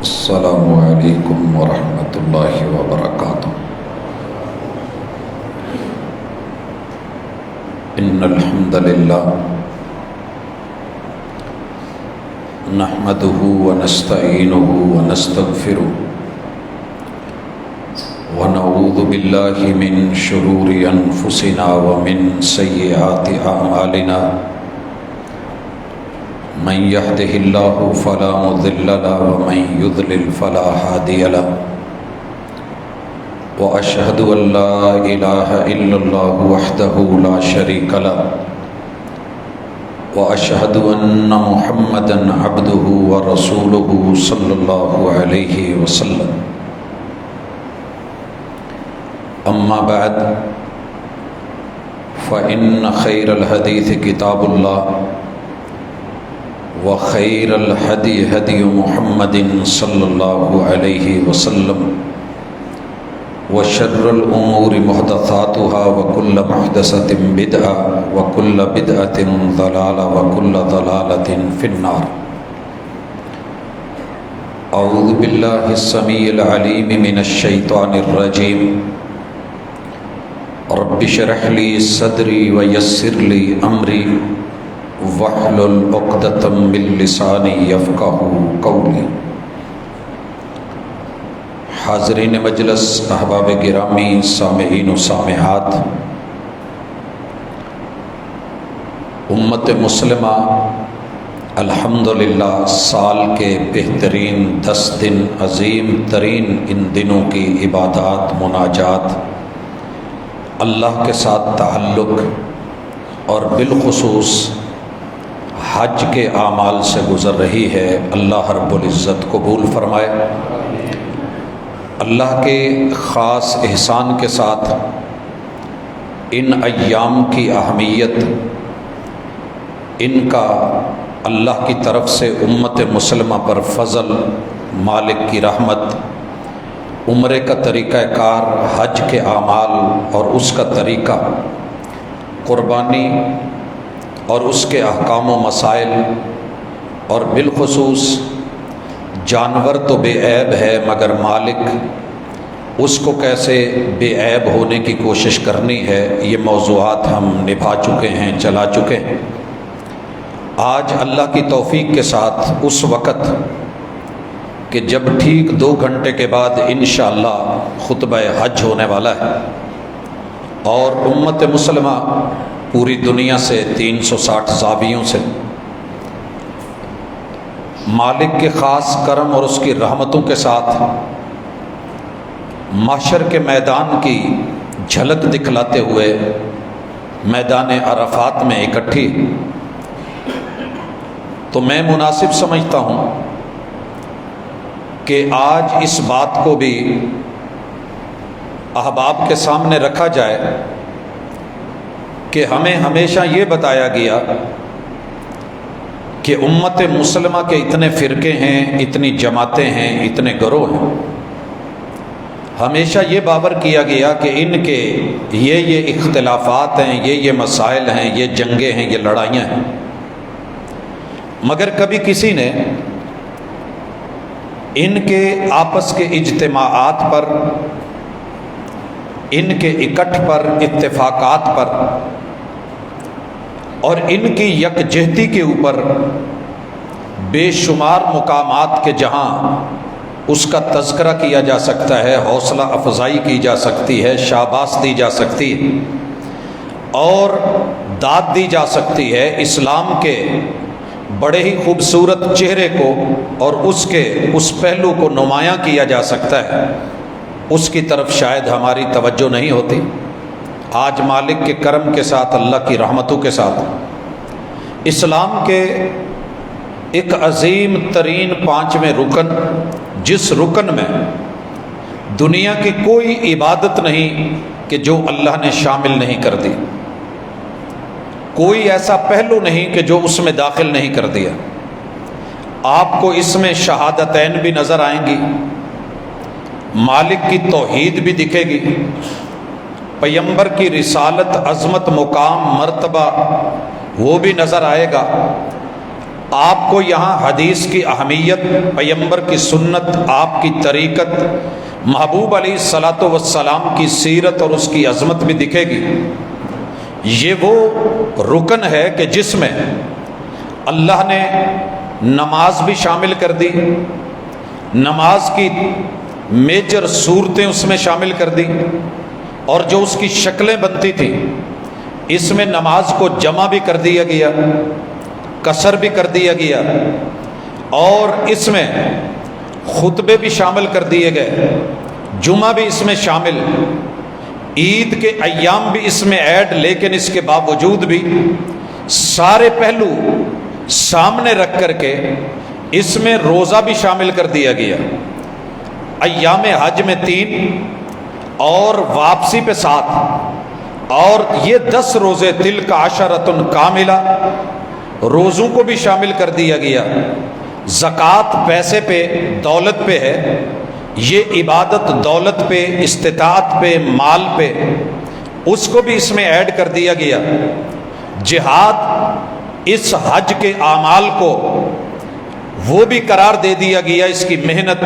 السلام علیکم ورحمۃ اللہ وبرکاتہ۔ ان الحمد للہ نحمده ونستعینه ونستغفره ونعوذ باللہ من شرور انفسنا ومن سیئات اعمالنا، من يهده الله فلا مضل له ومن يضلل فلا هادي له، وأشهد أن لا إله إلا الله وحده لا شريك له، وأشهد أن محمدا عبده ورسوله صلى الله عليه وسلم۔ أما بعد فإن خير الحديث كتاب الله، وخير الهدي هدي محمد صلى الله عليه وسلم، وشر الأمور محدثاتها وكل محدثة بدعة وكل بدعة ضلالة وكل ضلالة في النار۔ أعوذ بالله السميع العليم من الشيطان الرجيم، رب اشرح لي صدري ويسر لي أمري واحلل عقدۃ من لسانی یفقہوا قولی۔ حاضرین مجلس، احباب گرامی، سامعین و سامعات، امت مسلمہ الحمدللہ سال کے بہترین 10 دن، عظیم ترین ان دنوں کی عبادات، مناجات، اللہ کے ساتھ تعلق اور بالخصوص حج کے اعمال سے گزر رہی ہے۔ اللہ رب العزت قبول فرمائے۔ اللہ کے خاص احسان کے ساتھ ان ایام کی اہمیت، ان کا اللہ کی طرف سے امت مسلمہ پر فضل، مالک کی رحمت، عمرے کا طریقہ کار، حج کے اعمال اور اس کا طریقہ، قربانی اور اس کے احکام و مسائل، اور بالخصوص جانور تو بے عیب ہے مگر مالک اس کو کیسے بے عیب ہونے کی کوشش کرنی ہے، یہ موضوعات ہم نبھا چکے ہیں، چلا چکے ہیں۔ آج اللہ کی توفیق کے ساتھ اس وقت کہ جب ٹھیک 2 گھنٹے کے بعد انشاءاللہ خطبہ حج ہونے والا ہے، اور امت مسلمہ پوری دنیا سے 360 زاویوں سے مالک کے خاص کرم اور اس کی رحمتوں کے ساتھ محشر کے میدان کی جھلک دکھلاتے ہوئے میدان عرفات میں اکٹھی، تو میں مناسب سمجھتا ہوں کہ آج اس بات کو بھی احباب کے سامنے رکھا جائے کہ ہمیں ہمیشہ یہ بتایا گیا کہ امت مسلمہ کے اتنے فرقے ہیں، اتنی جماعتیں ہیں، اتنے گروہ ہیں۔ ہمیشہ یہ باور کیا گیا کہ ان کے یہ اختلافات ہیں، یہ مسائل ہیں، یہ جنگیں ہیں، یہ لڑائیاں ہیں، مگر کبھی کسی نے ان کے آپس کے اجتماعات پر، ان کے اکٹھ پر، اتفاقات پر اور ان کی یکجہتی کے اوپر بے شمار مقامات کے جہاں اس کا تذکرہ کیا جا سکتا ہے، حوصلہ افزائی کی جا سکتی ہے، شاباش دی جا سکتی ہے اور داد دی جا سکتی ہے، اسلام کے بڑے ہی خوبصورت چہرے کو اور اس پہلو کو نمایاں کیا جا سکتا ہے، اس کی طرف شاید ہماری توجہ نہیں ہوتی۔ آج مالک کے کرم کے ساتھ، اللہ کی رحمتوں کے ساتھ، اسلام کے ایک عظیم ترین 5ویں رکن، جس رکن میں دنیا کی کوئی عبادت نہیں کہ جو اللہ نے شامل نہیں کر دی، کوئی ایسا پہلو نہیں کہ جو اس میں داخل نہیں کر دیا۔ آپ کو اس میں شہادتین بھی نظر آئیں گی، مالک کی توحید بھی دکھے گی، پیغمبر کی رسالت، عظمت، مقام، مرتبہ وہ بھی نظر آئے گا، آپ کو یہاں حدیث کی اہمیت، پیغمبر کی سنت، آپ کی طریقت، محبوب علیہ الصلاۃ والسلام کی سیرت اور اس کی عظمت بھی دکھے گی۔ یہ وہ رکن ہے کہ جس میں اللہ نے نماز بھی شامل کر دی، نماز کی میجر صورتیں اس میں شامل کر دی، اور جو اس کی شکلیں بنتی تھیں اس میں نماز کو جمع بھی کر دیا گیا، قصر بھی کر دیا گیا، اور اس میں خطبے بھی شامل کر دیے گئے، جمعہ بھی اس میں شامل، عید کے ایام بھی اس میں ایڈ، لیکن اس کے باوجود بھی سارے پہلو سامنے رکھ کر کے اس میں روزہ بھی شامل کر دیا گیا۔ ایام حج میں 3 اور واپسی پہ 7، اور یہ 10 روزے تلک عشرۃ کاملہ، روزوں کو بھی شامل کر دیا گیا۔ زکوٰۃ پیسے پہ، دولت پہ ہے، یہ عبادت دولت پہ، استطاعت پہ، مال پہ، اس کو بھی اس میں ایڈ کر دیا گیا۔ جہاد اس حج کے اعمال کو وہ بھی قرار دے دیا گیا، اس کی محنت،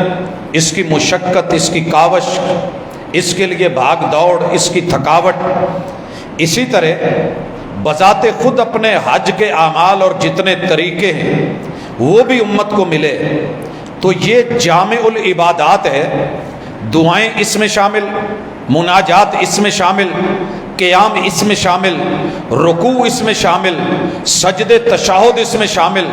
اس کی مشقت، اس کی کاوش، اس کے لیے بھاگ دوڑ، اس کی تھکاوٹ۔ اسی طرح بذات خود اپنے حج کے اعمال اور جتنے طریقے ہیں وہ بھی امت کو ملے، تو یہ جامع العبادات ہے۔ دعائیں اس میں شامل، مناجات اس میں شامل، قیام اس میں شامل، رکوع اس میں شامل، سجدے تشہد اس میں شامل۔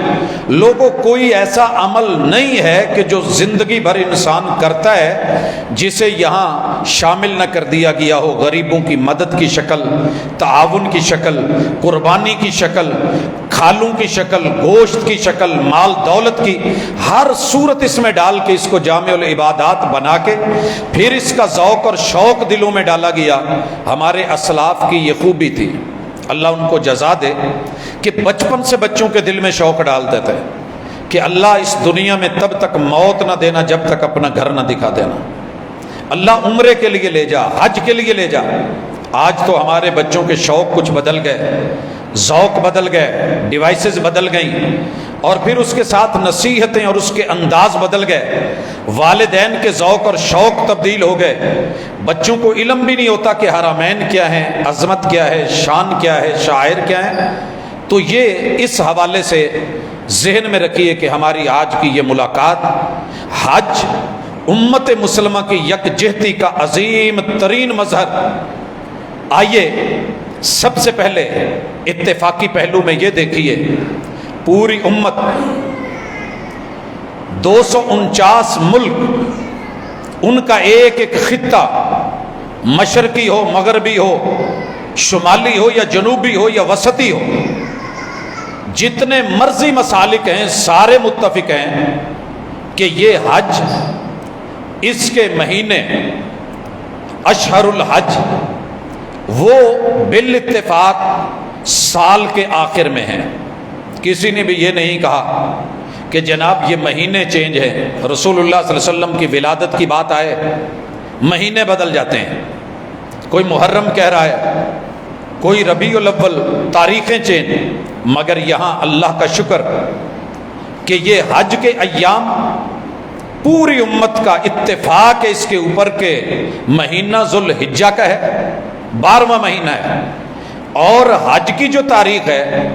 لوگوں کوئی ایسا عمل نہیں ہے کہ جو زندگی بھر انسان کرتا ہے جسے یہاں شامل نہ کر دیا گیا ہو۔ غریبوں کی مدد کی شکل، تعاون کی شکل، قربانی کی شکل، کھالوں کی شکل، گوشت کی شکل، مال دولت کی ہر صورت اس میں ڈال کے اس کو جامع العبادات بنا کے پھر اس کا ذوق اور شوق دلوں میں ڈالا گیا۔ ہمارے اسلاف کی یہ خوبی تھی، اللہ ان کو جزا دے، کہ بچپن سے بچوں کے دل میں شوق ڈال دیتے کہ اللہ اس دنیا میں تب تک موت نہ دینا جب تک اپنا گھر نہ دکھا دینا، اللہ عمرے کے لیے لے جا، حج کے لیے لے جا۔ آج تو ہمارے بچوں کے شوق کچھ بدل گئے، ذوق بدل گئے، ڈیوائسز بدل گئیں، اور پھر اس کے ساتھ نصیحتیں اور اس کے انداز بدل گئے، والدین کے ذوق اور شوق تبدیل ہو گئے۔ بچوں کو علم بھی نہیں ہوتا کہ حرمین کیا ہیں، عظمت کیا ہے، شان کیا ہے، شاعر کیا ہے۔ تو یہ اس حوالے سے ذہن میں رکھیے کہ ہماری آج کی یہ ملاقات حج امت مسلمہ کی یکجہتی کا عظیم ترین مظہر۔ آئیے سب سے پہلے اتفاقی پہلو میں یہ دیکھیے، پوری امت 249 ملک، ان کا ایک ایک خطہ، مشرقی ہو، مغربی ہو، شمالی ہو یا جنوبی ہو یا وسطی ہو، جتنے مرضی مسالک ہیں سارے متفق ہیں کہ یہ حج، اس کے مہینے اشہر الحج وہ بالاتفاق سال کے آخر میں ہیں۔ کسی نے بھی یہ نہیں کہا کہ جناب یہ مہینے چینج ہیں، رسول اللہ صلی اللہ علیہ وسلم کی ولادت کی بات آئے مہینے بدل جاتے ہیں، کوئی محرم کہہ رہا ہے، کوئی ربیع الاول، تاریخیں چینج۔ مگر یہاں اللہ کا شکر کہ یہ حج کے ایام پوری امت کا اتفاق ہے اس کے اوپر کہ مہینہ ذوالحجہ کا ہے، 12واں مہینہ ہے، اور حج کی جو تاریخ ہے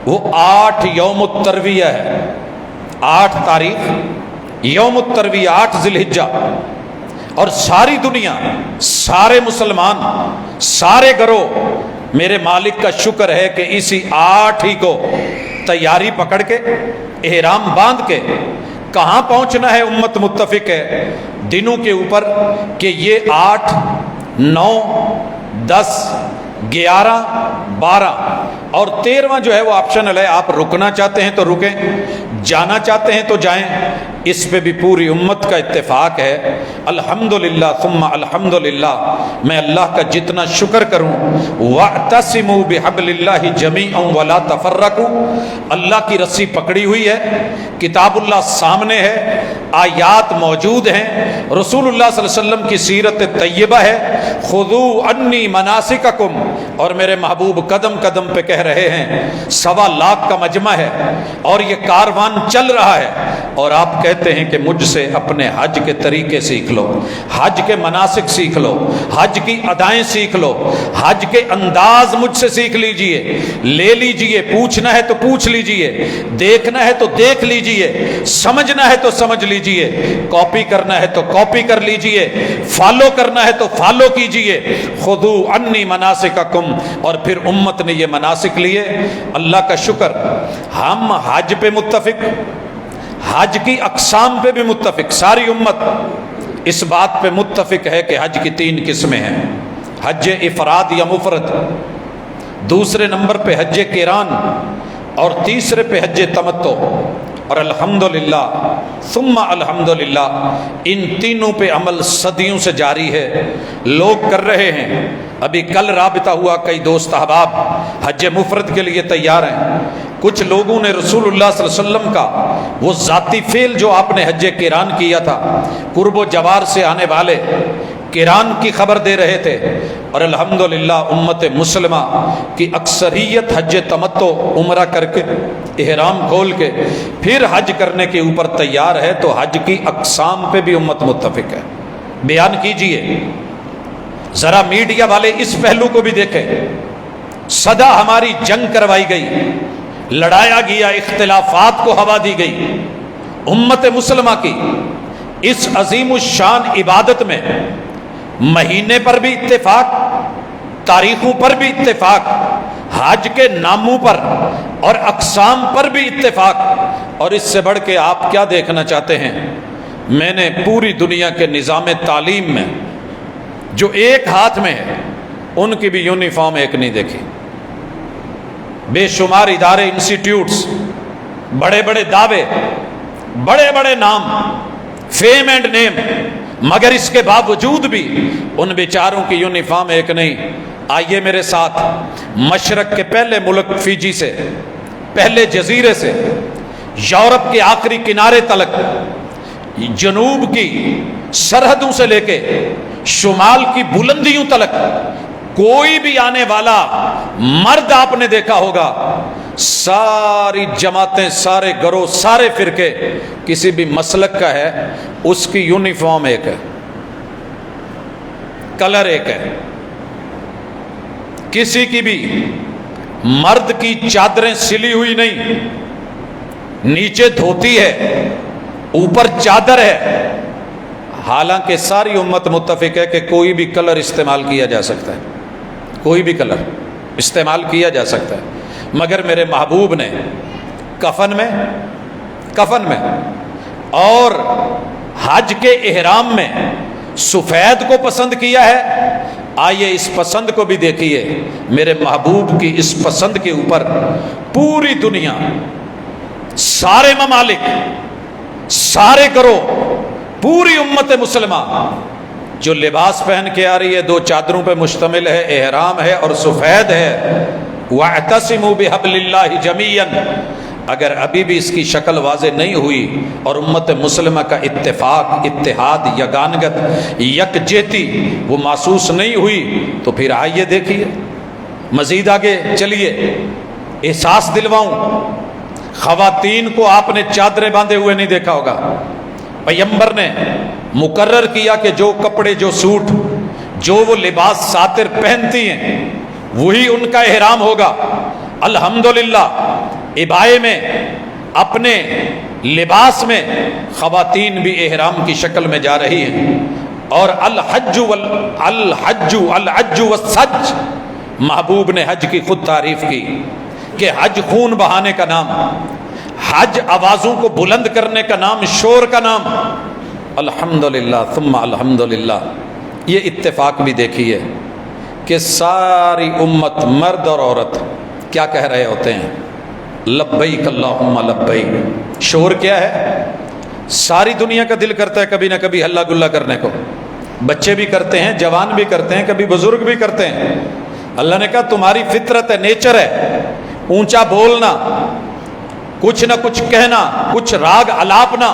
وہ 8 یوم الترویہ ہے، 8 تاریخ یوم الترویہ، 8 ذی الحجہ۔ اور ساری دنیا، سارے مسلمان، سارے گروہ، میرے مالک کا شکر ہے کہ اسی 8 ہی کو تیاری پکڑ کے، احرام باندھ کے کہاں پہنچنا ہے، امت متفق ہے دنوں کے اوپر کہ یہ 8، 9، 10، 11، 12 اور 13واں جو ہے وہ آپشنل ہے، آپ رکنا چاہتے ہیں تو رکیں، جانا چاہتے ہیں تو جائیں۔ اس پہ بھی پوری امت کا اتفاق ہے۔ الحمدللہ ثم الحمدللہ، میں اللہ کا جتنا شکر کروں۔ وَاعْتَصِمُوا بِحَبْلِ اللَّهِ جَمِيعًا وَلَا تَفَرَّقُوا، اللہ کی رسی پکڑی ہوئی ہے، کتاب اللہ سامنے ہے، آیات موجود ہیں، رسول اللہ صلی اللہ علیہ وسلم کی سیرت طیبہ ہے۔ خُذُوا عَنِّی مَنَاسِکَکُم، اور میرے محبوب قدم قدم پہ کہہ رہے ہیں۔ 1.25 لاکھ کا مجمع ہے اور یہ کاروان چل رہا ہے، اور آپ کہتے ہیں کہ مجھ سے اپنے حج کے طریقے سیکھ لو، حج کے مناسک سیکھ لو، حج کی ادائیں سیکھ لو، حج کے انداز مجھ سے سیکھ لیجئے، لے لیجئے، پوچھنا ہے تو پوچھ لیجئے، دیکھنا ہے تو دیکھ لیجئے، سمجھنا ہے تو سمجھ لیجئے، کاپی کرنا ہے تو کاپی کر لیجئے، فالو کرنا ہے تو فالو کیجئے۔ خُذُوا عَنِّی مَنَاسِکَکُم، اور پھر امت نے یہ مناسک لیے۔ اللہ کا شکر، ہم حج پہ متفق، حج کی اقسام پہ بھی متفق، ساری امت اس بات پہ متفق ہے کہ حج کی 3 قسمیں ہیں، حج افراد یا مفرد، دوسرے نمبر پہ حج قران، اور تیسرے پہ حج تمتع۔ اور الحمدللہ ثم الحمدللہ ان تینوں پہ عمل صدیوں سے جاری ہے، لوگ کر رہے ہیں۔ ابھی کل رابطہ ہوا، کئی دوست احباب حج مفرد کے لیے تیار ہیں۔ کچھ لوگوں نے رسول اللہ صلی اللہ علیہ وسلم کا وہ ذاتی فعل جو آپ نے حج قران کیا تھا، قرب و جوار سے آنے والے قران کی خبر دے رہے تھے، اور الحمدللہ امت مسلمہ کی اکثریت حج تمتع عمرہ کر کے احرام کھول کے پھر حج کرنے کے اوپر تیار ہے۔ تو حج کی اقسام پہ بھی امت متفق ہے۔ بیان کیجئے، ذرا میڈیا والے اس پہلو کو بھی دیکھیں۔ صدا ہماری جنگ کروائی گئی، لڑایا گیا، اختلافات کو ہوا دی گئی۔ امت مسلمہ کی اس عظیم الشان عبادت میں مہینے پر بھی اتفاق، تاریخوں پر بھی اتفاق، حج کے ناموں پر اور اقسام پر بھی اتفاق، اور اس سے بڑھ کے آپ کیا دیکھنا چاہتے ہیں؟ میں نے پوری دنیا کے نظام تعلیم میں جو ایک ہاتھ میں ہے ان کی بھی یونیفارم ایک نہیں دیکھی۔ بے شمار ادارے، انسٹیٹیوٹس، بڑے بڑے دعوے، بڑے بڑے نام، فیم اینڈ نیم، مگر اس کے باوجود بھی ان بیچاروں کی یونیفارم ایک نہیں۔ آئیے میرے ساتھ مشرق کے پہلے ملک فیجی سے، پہلے جزیرے سے، یورپ کے آخری کنارے تلک، جنوب کی سرحدوں سے لے کے شمال کی بلندیوں تلک، کوئی بھی آنے والا مرد آپ نے دیکھا ہوگا، ساری جماعتیں، سارے گروہ، سارے فرقے کسی بھی مسلک کا ہے، اس کی یونیفارم ایک ہے، کلر ایک ہے۔ کسی کی بھی مرد کی چادریں سلی ہوئی نہیں، نیچے دھوتی ہے، اوپر چادر ہے۔ حالانکہ ساری امت متفق ہے کہ کوئی بھی کلر استعمال کیا جا سکتا ہے، کوئی بھی کلر استعمال کیا جا سکتا ہے، مگر میرے محبوب نے کفن میں اور حج کے احرام میں سفید کو پسند کیا ہے۔ آئیے اس پسند کو بھی دیکھیے، میرے محبوب کی اس پسند کے اوپر پوری دنیا، سارے ممالک، سارے گروہ، پوری امت مسلمہ جو لباس پہن کے آ رہی ہے، 2 چادروں پہ مشتمل ہے، احرام ہے اور سفید ہے۔ وَاعْتَصِمُوا بِحَبْلِ اللَّهِ جَمِيعًا، اگر ابھی بھی اس کی شکل واضح نہیں ہوئی اور امت مسلمہ کا اتفاق، اتحاد، یگانگت، یکجہتی وہ محسوس نہیں ہوئی، تو پھر آئیے دیکھیے، مزید آگے چلیے، احساس دلواؤں۔ خواتین کو آپ نے چادریں باندھے ہوئے نہیں دیکھا ہوگا۔ پیغمبر نے مقرر کیا کہ جو کپڑے، جو سوٹ، جو وہ لباس ساتر پہنتی ہیں وہی ان کا احرام ہوگا۔ الحمدللہ عبائے میں، اپنے لباس میں خواتین بھی احرام کی شکل میں جا رہی ہیں۔ اور الحج والسج، محبوب نے حج کی خود تعریف کی کہ حج خون بہانے کا نام، حج آوازوں کو بلند کرنے کا نام، شور کا نام۔ الحمدللہ ثم الحمدللہ، یہ اتفاق بھی دیکھیے کہ ساری امت، مرد اور عورت کیا کہہ رہے ہوتے ہیں؟ لبیک اللہم لبیک۔ شور کیا ہے؟ ساری دنیا کا دل کرتا ہے کبھی نہ کبھی ہلا گلا کرنے کو، بچے بھی کرتے ہیں، جوان بھی کرتے ہیں، کبھی بزرگ بھی کرتے ہیں۔ اللہ نے کہا تمہاری فطرت ہے، نیچر ہے، اونچا بولنا، کچھ نہ کچھ کہنا، کچھ راگ الاپنا۔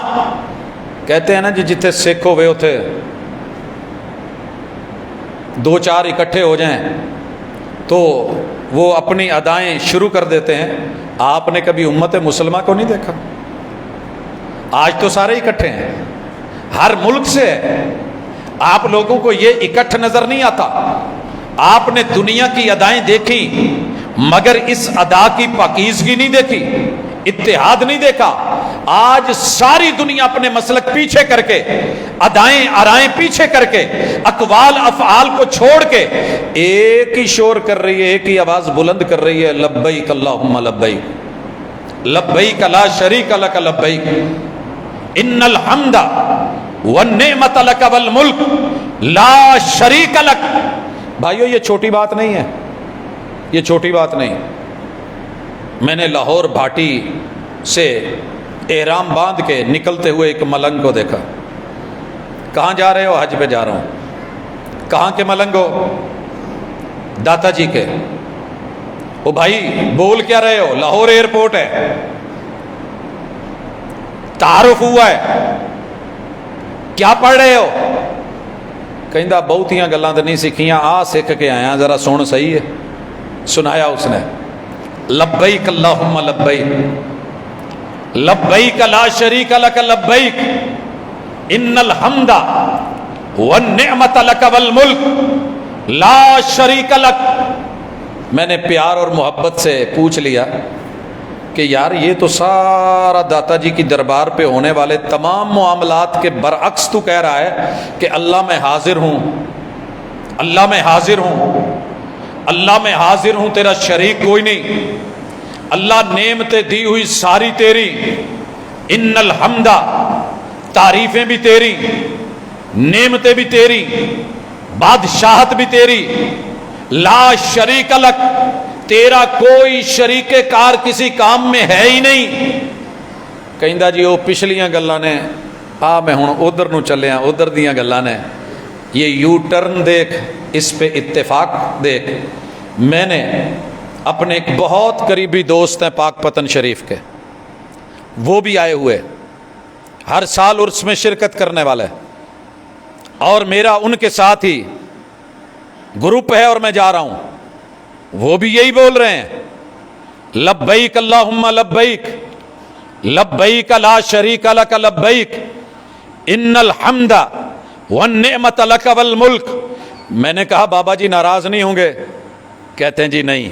کہتے ہیں نا جی جتنے سکھ ہوئے ہوتے دو چار اکٹھے ہو جائیں تو وہ اپنی ادائیں شروع کر دیتے ہیں۔ آپ نے کبھی امت مسلمہ کو نہیں دیکھا؟ آج تو سارے اکٹھے ہیں، ہر ملک سے ہے۔ آپ لوگوں کو یہ اکٹھ نظر نہیں آتا۔ آپ نے دنیا کی ادائیں دیکھی مگر اس ادا کی پاکیزگی نہیں دیکھی، اتحاد نہیں دیکھا۔ آج ساری دنیا اپنے مسلک پیچھے کر کے، ادائیں آرائیں پیچھے کر کے، اقوال افعال کو چھوڑ کے ایک ہی شور کر رہی ہے، ایک ہی آواز بلند کر رہی ہے، لبیک اللہم لبیک، لبیک لا شریک لک لبیک، ان الحمد والنعمت لک والملک لا شریک لک۔ بھائیو یہ چھوٹی بات نہیں ہے، یہ چھوٹی بات نہیں۔ میں نے لاہور بھاٹی سے احرام باندھ کے نکلتے ہوئے ایک ملنگ کو دیکھا۔ کہاں جا رہے ہو؟ حج پہ جا رہا ہوں۔ کہاں کے ملنگ ہو؟ داتا جی کے۔ او بھائی بول کیا رہے ہو؟ لاہور ایئرپورٹ ہے، تعارف ہوا ہے، کیا پڑھ رہے ہو؟ کہندا بہتیاں گلاں تے نہیں سیکھیاں، آ سکھ کے آیا، ذرا سن صحیح ہے۔ سنایا اس نے، لبیک اللہم لبیک، لبیک لا شریک لک لبیک، ان الحمد والنعمت لک والملک لا شریک لک۔ میں نے پیار اور محبت سے پوچھ لیا کہ یار یہ تو سارا داتا جی کی دربار پہ ہونے والے تمام معاملات کے برعکس تو کہہ رہا ہے کہ اللہ میں حاضر ہوں، اللہ میں حاضر ہوں، اللہ میں حاضر ہوں، تیرا شریک کوئی نہیں، اللہ نعمتیں دی ہوئی ساری تیری، ان الحمد تعریفیں بھی تیری، نعمتیں بھی تیری، بادشاہت بھی تیری، لا شریک لک، تیرا کوئی شریک کار کسی کام میں ہے ہی نہیں۔ کہندا جی وہ پچھلیاں گلاں نے، آ میں ہن ادھر نو چلیا، ادھر دیاں گلاں نے، یہ یو ٹرن دیکھ، اس پہ اتفاق دیکھ۔ میں نے اپنے ایک بہت قریبی دوست ہیں پاک پتن شریف کے، وہ بھی آئے ہوئے، ہر سال عرس میں شرکت کرنے والے، اور میرا ان کے ساتھ ہی گروپ ہے اور میں جا رہا ہوں، وہ بھی یہی بول رہے ہیں، لبیک اللہم لبیک، لبیک لا شریک لک لبیک، ان الحمد والنعمت لک والملک۔ میں نے کہا بابا جی ناراض نہیں ہوں گے؟ کہتے ہیں جی نہیں۔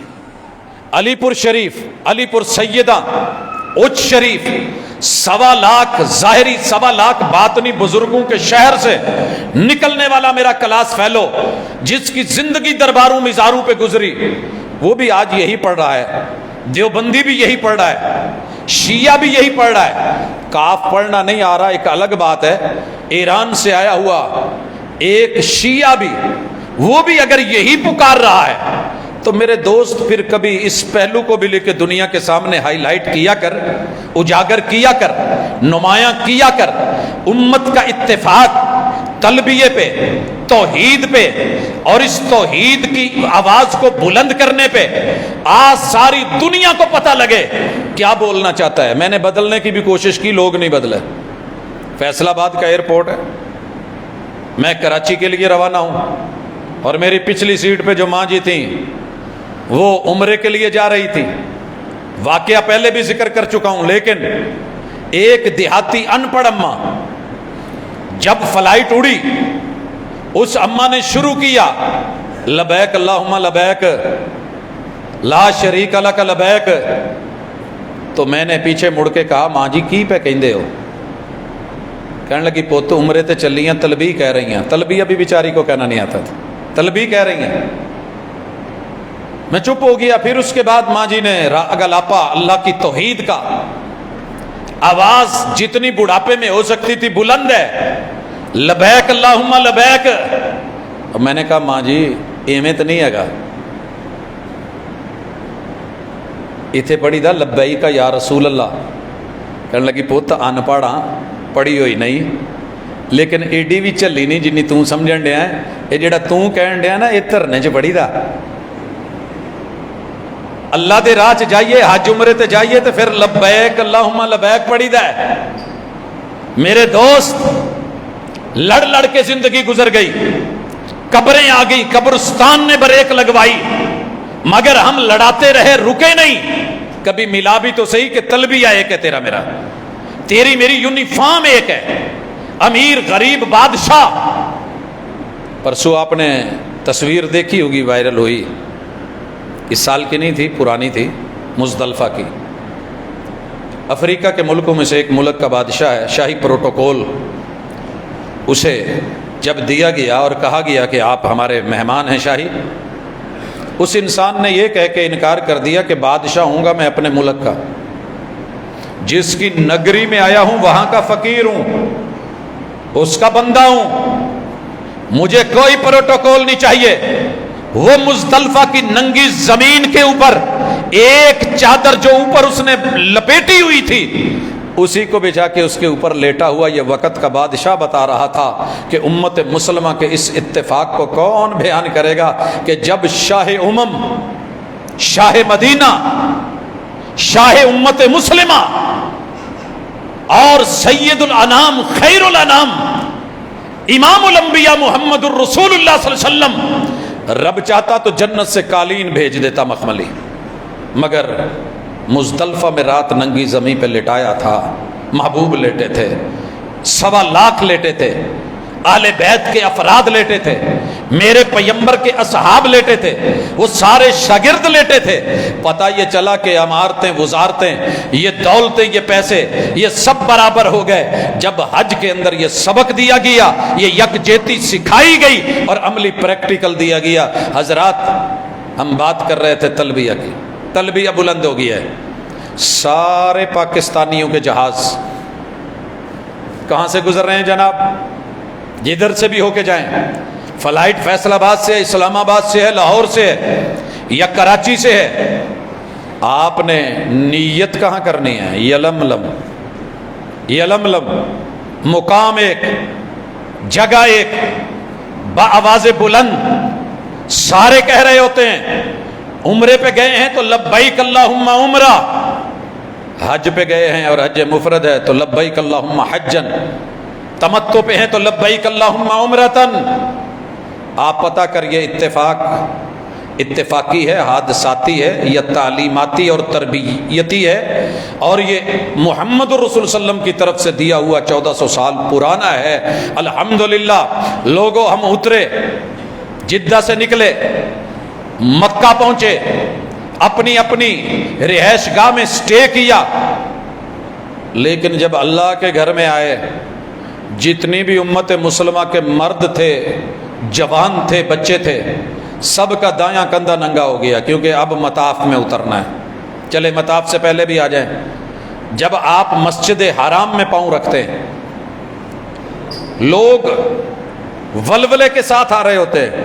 علی پور شریف، علی پور سیدہ، اچ شریف، 1.25 لاکھ ظاہری 1.25 لاکھ باطنی بزرگوں کے شہر سے نکلنے والا میرا کلاس فیلو، جس کی زندگی درباروں مزاروں پہ گزری، وہ بھی آج یہی پڑھ رہا ہے، دیوبندی بھی یہی پڑھ رہا ہے، شیعہ بھی یہی پڑھ رہا ہے۔ کاف پڑھنا نہیں آ رہا ایک الگ بات ہے، ایران سے آیا ہوا ایک شیعہ بھی، وہ بھی اگر یہی پکار رہا ہے تو میرے دوست پھر کبھی اس پہلو کو بھی لے کے دنیا کے سامنے ہائی لائٹ کیا کر، اجاگر کیا کر، نمایاں کیا کر۔ امت کا اتفاق تلبیے پہ، توحید پہ، اور اس توحید کی آواز کو بلند کرنے پہ آج ساری دنیا کو پتہ لگے کیا بولنا چاہتا ہے۔ میں نے بدلنے کی بھی کوشش کی، لوگ نہیں بدلے۔ فیصل آباد کا ایئرپورٹ ہے، میں کراچی کے لیے روانہ ہوں، اور میری پچھلی سیٹ پہ جو ماں جی تھیں وہ عمرے کے لیے جا رہی تھی۔ واقعہ پہلے بھی ذکر کر چکا ہوں، لیکن ایک دیہاتی ان پڑھ اماں، جب فلائٹ اڑی اس اماں نے شروع کیا لبیک اللہم لبیک لا شریک لک لبیک، تو میں نے پیچھے مڑ کے کہا ماں جی کی پہ کہندے ہو؟ کہنے لگی پوت عمرے تے چلی ہیں، تلبی کہہ رہی ہیں۔ تلبی ابھی بیچاری کو کہنا نہیں آتا تھا، تلبی کہہ رہی ہیں۔ میں چپ ہو گیا۔ پھر اس کے بعد ماں جی نے راگ الاپا، اللہ کی توحید کا، آواز جتنی بڑھاپے میں ہو سکتی تھی بلند ہے، لبیک اللہم لبیک۔ اور میں نے کہا ماں جی ایویں تو نہیں ہے گا، اتنے پڑھی دا لبیک یا رسول اللہ۔ کہنے لگی پوت ان پڑھ ہاں، پڑھی ہوئی نہیں لیکن ایڈی بھی چلی نہیں جنی تو سمجھن ڈیا ہے. یہ جڑا تو کہن ڈیا نا یہ دھرنے چ پڑھی دا. اللہ دے راہ چ جائیے حج عمرے تے جائیے تو پھر لبیک اللہم لبیک پڑھی دا ہے. میرے دوست لڑ لڑ کے زندگی گزر گئی, قبریں آ گئی, قبرستان نے بریک لگوائی, مگر ہم لڑاتے رہے, رکے نہیں. کبھی ملا بھی تو صحیح کہ تلبیہ ایک ہے تیرا میرا, تیری میری یونیفارم ایک ہے. امیر غریب بادشاہ. پرسوں آپ نے تصویر دیکھی ہوگی, وائرل ہوئی, اس سال کی نہیں تھی, پرانی تھی, مزدلفہ کی. افریقہ کے ملکوں میں سے ایک ملک کا بادشاہ ہے, شاہی پروٹوکول اسے جب دیا گیا اور کہا گیا کہ آپ ہمارے مہمان ہیں شاہی, اس انسان نے یہ کہہ کے انکار کر دیا کہ بادشاہ ہوں گا میں اپنے ملک کا, جس کی نگری میں آیا ہوں وہاں کا فقیر ہوں, اس کا بندہ ہوں, مجھے کوئی پروٹوکول نہیں چاہیے. وہ مزدلفہ کی ننگی زمین کے اوپر ایک چادر جو اوپر اس نے لپیٹی ہوئی تھی اسی کو بچھا کے اس کے اوپر لیٹا ہوا یہ وقت کا بادشاہ بتا رہا تھا کہ امت مسلمہ کے اس اتفاق کو کون بیان کرے گا کہ جب شاہ امم, شاہ مدینہ, شاہ امت مسلمہ اور سید الانام خیر الانام امام الانبیاء محمد الرسول اللہ صلی اللہ علیہ وسلم, رب چاہتا تو جنت سے قالین بھیج دیتا مخملی, مگر مزدلفہ میں رات ننگی زمین پہ لٹایا تھا. محبوب لیٹے تھے, 1.25 لاکھ لیٹے تھے, اہل بیت کے افراد لیٹے تھے, میرے پیمبر کے اصحاب لیٹے تھے, وہ سارے شاگرد لیٹے تھے. پتہ یہ چلا کہ عمارتیں, وزارتیں, یہ دولتیں, یہ پیسے, یہ سب برابر ہو گئے جب حج کے اندر یہ سبق دیا گیا, یہ یکجہتی سکھائی گئی اور عملی پریکٹیکل دیا گیا. حضرات ہم بات کر رہے تھے تلبیہ کی, تلبیہ بلند ہو گیا ہے. سارے پاکستانیوں کے جہاز کہاں سے گزر رہے ہیں جناب؟ جدھر سے بھی ہو کے جائیں, فلائٹ فیصل آباد سے, اسلام آباد سے ہے, لاہور سے ہے یا کراچی سے ہے. آپ نے نیت کہاں کرنی ہے؟ یلملم, یلملم, مقام ایک, جگہ ایک, بآواز بلند سارے کہہ رہے ہوتے ہیں. عمرے پہ گئے ہیں تو لبیک اللہم عمرہ, حج پہ گئے ہیں اور حج مفرد ہے تو لبیک اللہم حجن, تمتع پہ ہیں تو لبیک اللہم عمرتن. آپ پتہ کریے اتفاقی ہے, حادثاتی ہے, یا تعلیماتی اور تربیتی ہے, اور یہ محمد الرسول صلی اللہ علیہ وسلم کی طرف سے دیا ہوا 1400 سال پرانا ہے. الحمدللہ لوگوں ہم اترے, جدہ سے نکلے, مکہ پہنچے, اپنی اپنی رہائش گاہ میں سٹے کیا, لیکن جب اللہ کے گھر میں آئے جتنی بھی امت مسلمہ کے مرد تھے, جوان تھے, بچے تھے, سب کا دایاں کندھا ننگا ہو گیا, کیونکہ اب مطاف میں اترنا ہے. چلے مطاف سے پہلے بھی آ جائیں. جب آپ مسجد حرام میں پاؤں رکھتے ہیں لوگ ولولے کے ساتھ آ رہے ہوتے ہیں,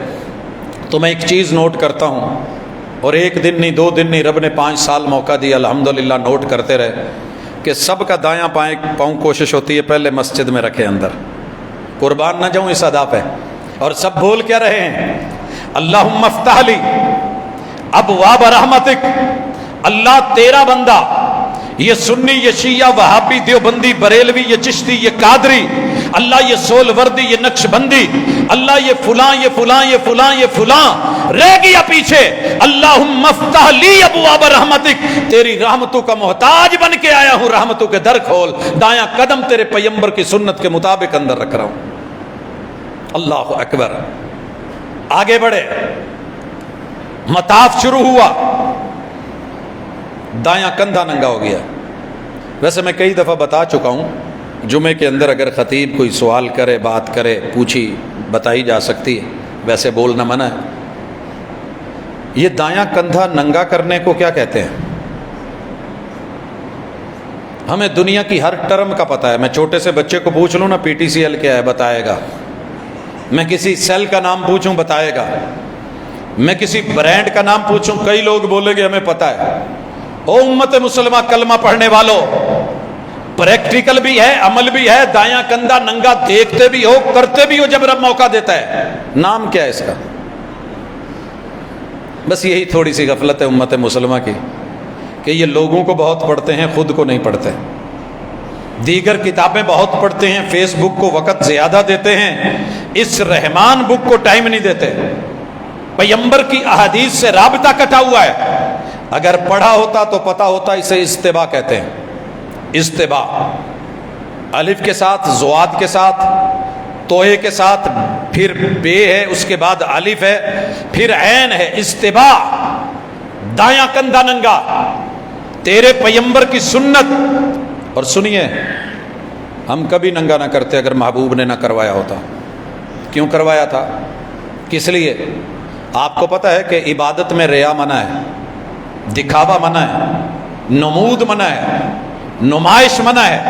تو میں ایک چیز نوٹ کرتا ہوں, اور 1 دن نہیں 2 دن نہیں, رب نے 5 سال موقع دیا, الحمدللہ نوٹ کرتے رہے کہ سب کا دایاں پاؤں کوشش ہوتی ہے پہلے مسجد میں رکھے اندر, قربان نہ جاؤں اس ادا پہ. اور سب بول کیا رہے ہیں؟ اللہم افتح لی ابواب رحمتک. اللہ تیرا بندہ, یہ سنی, یہ شیعہ, وہابی, دیوبندی, بریلوی, یہ چشتی, یہ قادری, اللہ یہ سول وردی, یہ نقش بندی, اللہ یہ فلاں, یہ فلاں, یہ فلاں, یہ فلاں رہ گیا پیچھے. اللہم افتح لی ابواب رحمتک, تیری رحمتوں کا محتاج بن کے آیا ہوں, رحمتوں کے در کھول. دایاں قدم تیرے پیمبر کی سنت کے مطابق اندر رکھ رہا ہوں. اللہ اکبر. آگے بڑھے, مطاف شروع ہوا, دایاں کندھا ننگا ہو گیا. ویسے میں کئی دفعہ بتا چکا ہوں, جمعے کے اندر اگر خطیب کوئی سوال کرے, بات کرے, پوچھی, بتائی جا سکتی ہے, ویسے بولنا منع ہے. یہ دایاں کندھا ننگا کرنے کو کیا کہتے ہیں؟ ہمیں دنیا کی ہر ٹرم کا پتہ ہے. میں چھوٹے سے بچے کو پوچھ لوں نا پی ٹی سی ایل کیا ہے, بتائے گا. میں کسی سیل کا نام پوچھوں, بتائے گا. میں کسی برانڈ کا نام پوچھوں, کئی لوگ بولیں گے ہمیں پتہ ہے. او امت مسلمہ کلمہ پڑھنے والوں, پریکٹیکل بھی ہے، عمل بھی ہے، دایاں کندھا ننگا دیکھتے بھی ہو، کرتے بھی ہو جب رب موقع دیتا ہے. نام کیا ہے اس کا؟ بس یہی تھوڑی سی غفلت ہے امت مسلمہ کی کہ یہ لوگوں کو بہت پڑھتے ہیں، خود کو نہیں پڑھتے. دیگر کتابیں بہت پڑھتے ہیں، فیس بک کو وقت زیادہ دیتے ہیں، اس رحمان بک کو ٹائم نہیں دیتے. پیغمبر کی احادیث سے رابطہ کٹا ہوا ہے. اگر پڑھا ہوتا تو پتا ہوتا. اسے استباء کہتے ہیں. استباء الف کے ساتھ، زواد کے ساتھ، توئے کے ساتھ، پھر بے ہے، اس کے بعد الف ہے، پھر عین ہے. استباء، دایاں کندھا ننگا، تیرے پیغمبر کی سنت. اور سنیے، ہم کبھی ننگا نہ کرتے اگر محبوب نے نہ کروایا ہوتا. کیوں کروایا تھا؟ کس لیے؟ آپ کو پتہ ہے کہ عبادت میں ریا منع ہے، دکھاوا منع ہے، نمود منع ہے، نمائش منع ہے،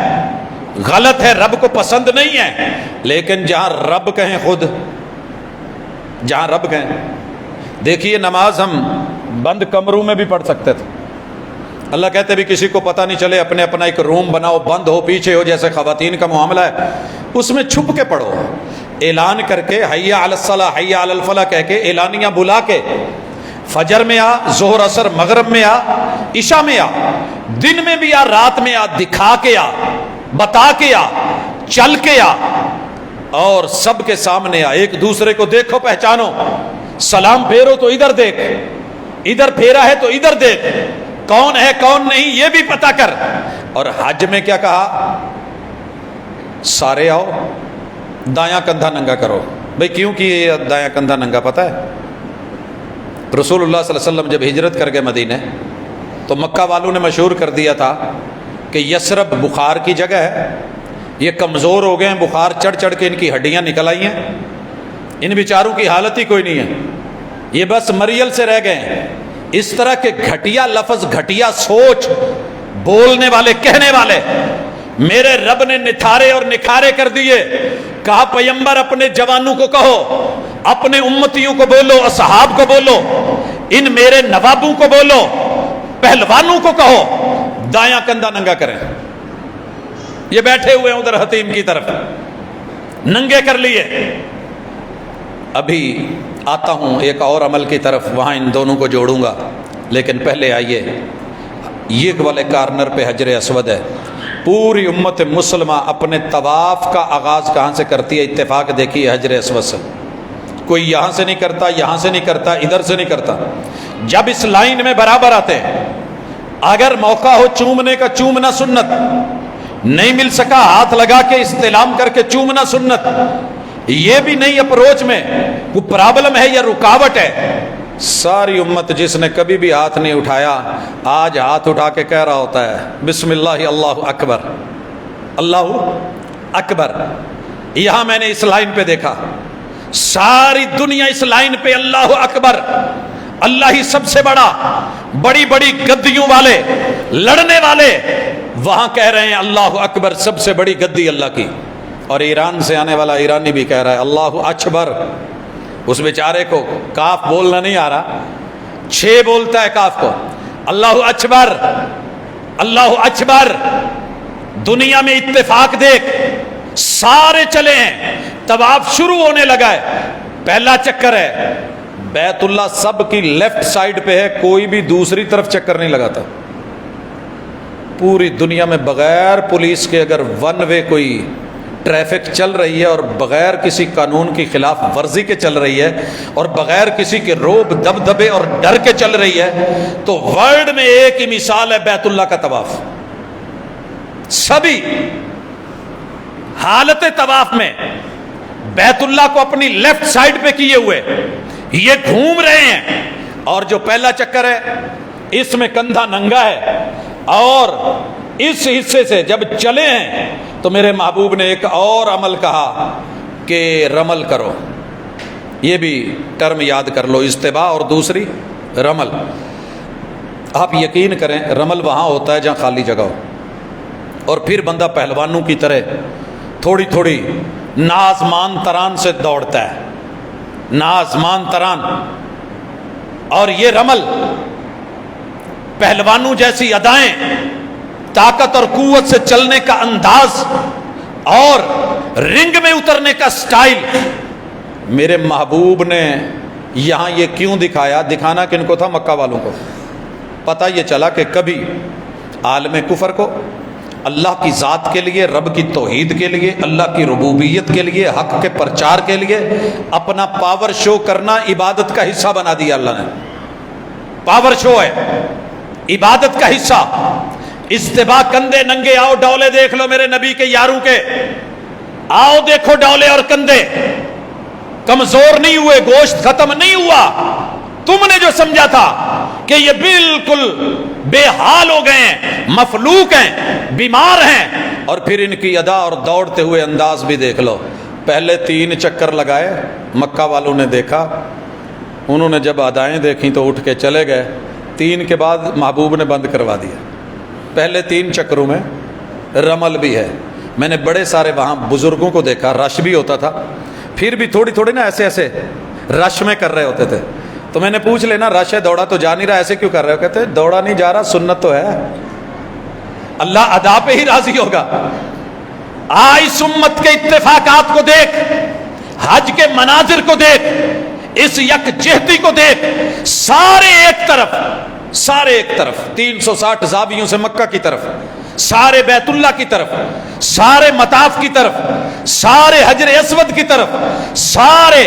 غلط ہے، رب کو پسند نہیں ہے. لیکن جہاں رب کہیں، خود جہاں رب کہیں. دیکھیے نماز ہم بند کمروں میں بھی پڑھ سکتے تھے. اللہ کہتے بھی کسی کو پتہ نہیں چلے، اپنے اپنا ایک روم بناؤ، بند ہو، پیچھے ہو، جیسے خواتین کا معاملہ ہے، اس میں چھپ کے پڑھو، اعلان کر کے حی علی الصلاۃ حی علی الفلاح کہہ کے اعلانیہ بلا کے. فجر میں آ، ظہر عصر مغرب میں آ، عشاء میں آ، دن میں بھی آ، رات میں آ، دکھا کے آ، بتا کے آ، چل کے آ، اور سب کے سامنے آ. ایک دوسرے کو دیکھو، پہچانو. سلام پھیرو تو ادھر دیکھ، ادھر پھیرا ہے تو ادھر دیکھ، کون ہے کون نہیں یہ بھی پتا کر. اور حج میں کیا کہا؟ سارے آؤ، دایاں کندھا ننگا کرو. بھئی کیوں کہ دایاں کندھا ننگا پتہ ہے؟ رسول اللہ صلی اللہ علیہ وسلم جب ہجرت کر گئے مدینے تو مکہ والوں نے مشہور کر دیا تھا کہ یثرب بخار کی جگہ ہے، یہ کمزور ہو گئے ہیں، بخار چڑھ چڑھ کے ان کی ہڈیاں نکل آئی ہیں، ان بیچاروں کی حالت ہی کوئی نہیں ہے، یہ بس مریل سے رہ گئے ہیں. اس طرح کے گھٹیا لفظ، گھٹیا سوچ بولنے والے، کہنے والے میرے رب نے نتھارے اور نکھارے کر دیے. کہا پیغمبر اپنے جوانوں کو کہو، اپنے امتیوں کو بولو، اصحاب کو بولو، ان میرے نوابوں کو بولو، پہلوانوں کو کہو دایاں کندھا ننگا کریں. یہ بیٹھے ہوئے ہیں ادھر حتیم کی طرف، ننگے کر لیے. ابھی آتا ہوں ایک اور عمل کی طرف، وہاں ان دونوں کو جوڑوں گا، لیکن پہلے آئیے یہ والے کارنر پہ حجر اسود ہے. پوری امت مسلمہ اپنے طواف کا آغاز کہاں سے کرتی ہے؟ اتفاق دیکھیے حجر اسود سے. کوئی یہاں سے نہیں کرتا، یہاں سے نہیں کرتا، ادھر سے نہیں کرتا. جب اس لائن میں برابر آتے ہیں، اگر موقع ہو چومنے کا، چومنا سنت. نہیں مل سکا، ہاتھ لگا کے استلام کر کے چومنا سنت. یہ بھی نہیں اپروچ میں وہ پرابلم ہے یا رکاوٹ ہے. ساری امت جس نے کبھی بھی ہاتھ نہیں اٹھایا، آج ہاتھ اٹھا کے کہہ رہا ہوتا ہے بسم اللہ اللہ اکبر، اللہ اکبر. یہاں میں نے اس لائن پہ دیکھا، ساری دنیا اس لائن پہ اللہ اکبر، اللہ ہی سب سے بڑا، بڑی بڑی گدیوں والے، لڑنے والے وہاں کہہ رہے ہیں اللہ اکبر، سب سے بڑی گدی اللہ کی. اور ایران سے آنے والا ایرانی بھی کہہ رہا ہے اللہ اکبر. اس بیچارے کو کاف بولنا نہیں آ رہا، 6 بولتا ہے کاف کو. اللہ اکبر، اللہ اکبر. دنیا میں اتفاق دیکھ، سارے چلے ہیں، طواف شروع ہونے لگا ہے. پہلا چکر ہے، بیت اللہ سب کی لیفٹ سائیڈ پہ ہے، کوئی بھی دوسری طرف چکر نہیں لگاتا. پوری دنیا میں بغیر پولیس کے اگر ون وے کوئی ٹریفک چل رہی ہے اور بغیر کسی قانون کی خلاف ورزی کے چل رہی ہے اور بغیر کسی کے روب دبدبے اور ڈر کے چل رہی ہے، تو ورلڈ میں ایک ہی مثال ہے بیت اللہ کا طواف. سبھی حالت طواف میں بیت اللہ کو اپنی لیفٹ سائیڈ پہ کیے ہوئے یہ گھوم رہے ہیں. اور جو پہلا چکر ہے اس میں کندھا ننگا ہے، اور اس حصے سے جب چلے ہیں تو میرے محبوب نے ایک اور عمل کہا کہ رمل کرو. یہ بھی ٹرم یاد کر لو، استباء اور دوسری رمل. آپ یقین کریں رمل وہاں ہوتا ہے جہاں خالی جگہ ہو، اور پھر بندہ پہلوانوں کی طرح تھوڑی تھوڑی نازمان تران سے دوڑتا ہے، نازمان تران. اور یہ رمل پہلوانوں جیسی ادائیں طاقت اور قوت سے چلنے کا انداز اور رنگ میں اترنے کا سٹائل میرے محبوب نے یہاں یہ کیوں دکھایا؟ دکھانا کن کو تھا؟ مکہ والوں کو۔ پتہ یہ چلا کہ کبھی عالم کفر کو اللہ کی ذات کے لیے، رب کی توحید کے لیے، اللہ کی ربوبیت کے لیے، حق کے پرچار کے لیے اپنا پاور شو کرنا عبادت کا حصہ بنا دیا اللہ نے۔ پاور شو ہے، عبادت کا حصہ۔ استباح کندھے ننگے، آؤ ڈولے دیکھ لو میرے نبی کے یاروں کے، آؤ دیکھو ڈولے اور کندھے، کمزور نہیں ہوئے، گوشت ختم نہیں ہوا۔ تم نے جو سمجھا تھا کہ یہ بالکل بے حال ہو گئے ہیں، مفلوک ہیں، بیمار ہیں، اور پھر ان کی ادا اور دوڑتے ہوئے انداز بھی دیکھ لو۔ پہلے 3 چکر لگائے، مکہ والوں نے دیکھا، انہوں نے جب ادائیں دیکھیں تو اٹھ کے چلے گئے۔ 3 کے بعد محبوب نے بند کروا دیا۔ پہلے 3 چکروں میں رمل بھی ہے۔ میں نے بڑے سارے وہاں بزرگوں کو دیکھا، رش بھی ہوتا تھا، پھر بھی تھوڑی تھوڑی نا ایسے ایسے رش میں کر رہے ہوتے تھے۔ تو میں نے پوچھ لینا، رش ہے، دوڑا تو جا نہیں رہا، ایسے کیوں کر رہے ہو؟ کہتے دوڑا نہیں جا رہا، سنت تو ہے، اللہ ادا پہ ہی راضی ہوگا۔ اس امت کے اتفاقات کو دیکھ، حج کے مناظر کو دیکھ، اس یکجہتی کو دیکھ، سارے ایک طرف، سارے ایک طرف، 360 زاویوں سے مکہ کی طرف، سارے بیت اللہ کی طرف، سارے مطاف کی طرف، سارے حجر اسود کی طرف، سارے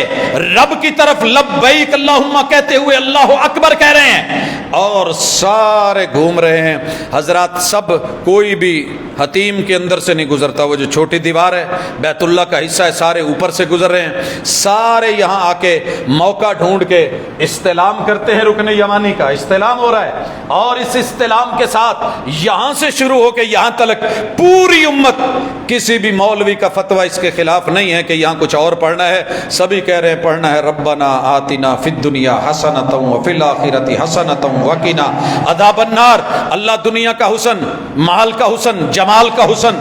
رب کی طرف لبیک اللہم کہتے ہوئے اللہ اکبر کہہ رہے ہیں، اور سارے گھوم رہے ہیں حضرات۔ سب کوئی بھی حتیم کے اندر سے نہیں گزرتا، وہ جو چھوٹی دیوار ہے بیت اللہ کا حصہ ہے، سارے اوپر سے گزر رہے ہیں۔ سارے یہاں آ کے موقع ڈھونڈ کے استلام کرتے ہیں، رکن یمانی کا استلام ہو رہا ہے، اور اس استلام کے ساتھ یہاں سے شروع ہو کے یہاں تلک پوری امت، کسی بھی مولوی کا فتویٰ اس کے خلاف نہیں ہے کہ یہاں کچھ اور پڑھنا ہے، سبھی کہہ رہے ہیں پڑھنا ہے ربنا آتنا فی الدنیا حسنۃ وفی الآخرۃ حسنۃ وقنا عذاب النار۔ اللہ دنیا کا حسن، مال کا حسن، جمال کا حسن،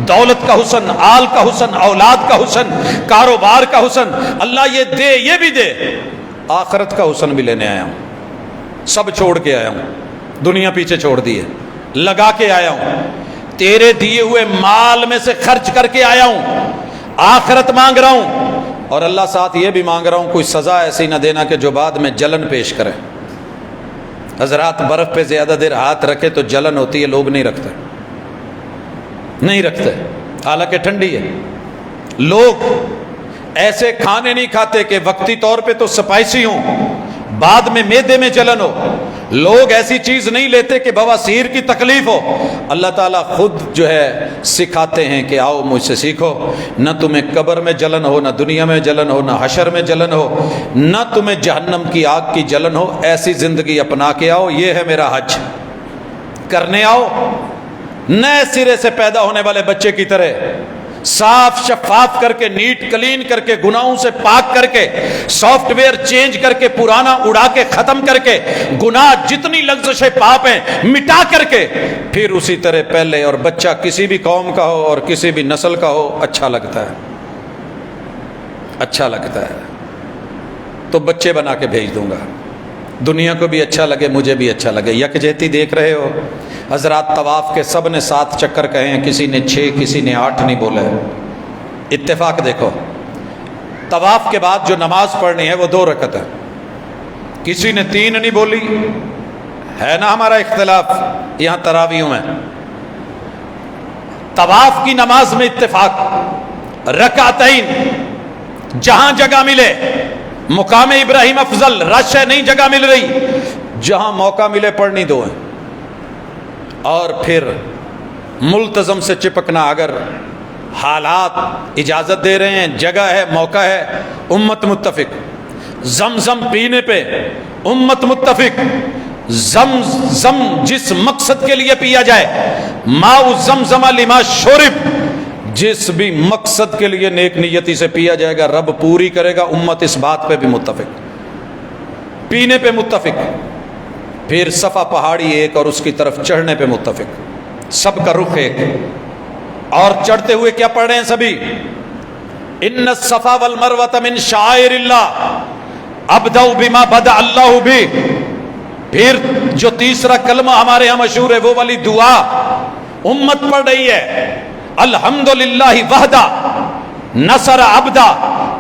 دولت کا حسن، آل کا حسن، اولاد کا حسن، کاروبار کا حسن، اللہ یہ دے، یہ بھی دے، آخرت کا حسن بھی لینے آیا ہوں، سب چھوڑ کے آیا ہوں، دنیا پیچھے چھوڑ دی ہے، لگا کے آیا ہوں، تیرے دیے ہوئے مال میں سے خرچ کر کے آیا ہوں، آخرت مانگ رہا ہوں، اور اللہ ساتھ یہ بھی مانگ رہا ہوں کوئی سزا ایسی نہ دینا کہ جو بعد میں جلن پیش کرے۔ حضرات برف پہ زیادہ دیر ہاتھ رکھے تو جلن ہوتی ہے، لوگ نہیں رکھتے، نہیں رکھتے، حالانکہ ٹھنڈی ہے۔ لوگ ایسے کھانے نہیں کھاتے کہ وقتی طور پہ تو سپائسی ہوں، بعد میں معدے میں جلن ہو۔ لوگ ایسی چیز نہیں لیتے کہ بواسیر کی تکلیف ہو۔ اللہ تعالیٰ خود جو ہے سکھاتے ہیں کہ آؤ مجھ سے سیکھو، نہ تمہیں قبر میں جلن ہو، نہ دنیا میں جلن ہو، نہ حشر میں جلن ہو، نہ تمہیں جہنم کی آگ کی جلن ہو، ایسی زندگی اپنا کے آؤ، یہ ہے میرا حج کرنے آؤ، نئے سرے سے پیدا ہونے والے بچے کی طرح، صاف شفاف کر کے، نیٹ کلین کر کے، گناہوں سے پاک کر کے، سافٹ ویئر چینج کر کے، پرانا اڑا کے ختم کر کے، گناہ جتنی لغزشیں پاپ ہیں مٹا کر کے، پھر اسی طرح پہلے۔ اور بچہ کسی بھی قوم کا ہو اور کسی بھی نسل کا ہو، اچھا لگتا ہے، اچھا لگتا ہے، تو بچے بنا کے بھیج دوں گا، دنیا کو بھی اچھا لگے، مجھے بھی اچھا لگے۔ یکجہتی دیکھ رہے ہو حضرات، طواف کے سب نے 7 چکر کہے ہیں، کسی نے 6، کسی نے 8 نہیں بولے۔ اتفاق دیکھو، طواف کے بعد جو نماز پڑھنی ہے وہ 2 رکعت ہے، کسی نے 3 نہیں بولی، ہے نا ہمارا اختلاف یہاں تراویحوں میں۔ طواف کی نماز میں اتفاق، رکعتین، جہاں جگہ ملے، مقام ابراہیم افضل، رش ہے نہیں جگہ مل رہی، جہاں موقع ملے پڑھنی 2 ہیں، اور پھر ملتزم سے چپکنا، اگر حالات اجازت دے رہے ہیں، جگہ ہے، موقع ہے، امت متفق۔ زمزم پینے پہ امت متفق، زمزم جس مقصد کے لیے پیا جائے، ماء زمزم لما شرب، جس بھی مقصد کے لیے نیک نیتی سے پیا جائے گا رب پوری کرے گا۔ امت اس بات پہ بھی متفق، پینے پہ متفق۔ پھر صفا پہاڑی ایک اور اس کی طرف چڑھنے پہ متفق، سب کا رخ ایک، اور چڑھتے ہوئے کیا پڑھ رہے ہیں سبھی؟ ان الصفا والمروۃ من شعائر اللہ ابدأ بما بدأ اللہ بہ۔ پھر جو تیسرا کلمہ ہمارے یہاں مشہور ہے وہ والی دعا، امت پڑھ رہی ہے الحمدللہ وحدہ نصر عبدہ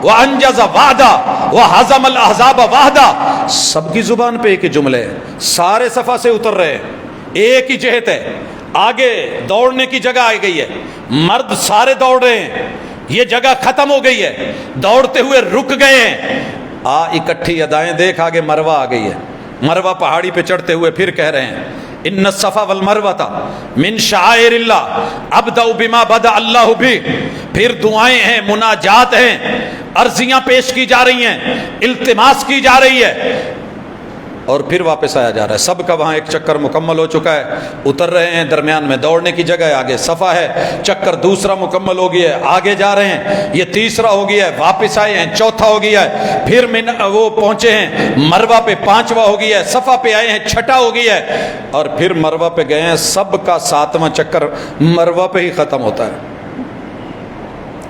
وانجز وعدہ وہزم الاحزاب وحدہ. سب کی زبان پہ ایک ہی جملے ہیں، سارے صفحہ سے اتر رہے ہیں، ایک ہی جہت ہے. آگے دوڑنے کی جگہ آ گئی ہے، مرد سارے دوڑ رہے ہیں، یہ جگہ ختم ہو گئی ہے، دوڑتے ہوئے رک گئے ہیں. اکٹھی ادائیں دیکھ، آگے مروہ آ گئی ہے. مروہ پہاڑی پہ چڑھتے ہوئے پھر کہہ رہے ہیں ان الصفا والمروہ من شعائر اللہ ابدأ بما بدأ اللہ بھی. پھر دعائیں ہیں، مناجات ہیں، عرضیاں پیش کی جا رہی ہیں، التماس کی جا رہی ہے، اور پھر واپس آیا جا رہا ہے. سب کا وہاں ایک چکر مکمل ہو چکا ہے، اتر رہے ہیں، درمیان میں دوڑنے کی جگہ ہے، آگے صفا ہے، چکر دوسرا مکمل ہو گیا ہے، آگے جا رہے ہیں، یہ تیسرا ہو گیا ہے، واپس آئے ہیں، چوتھا ہو گیا ہے، پھر وہ پہنچے ہیں مروہ پہ، پانچواں ہو گیا ہے، صفا پہ آئے ہیں، چھٹا ہو گیا ہے، اور پھر مروہ پہ گئے ہیں. سب کا ساتواں چکر مروہ پہ ہی ختم ہوتا ہے.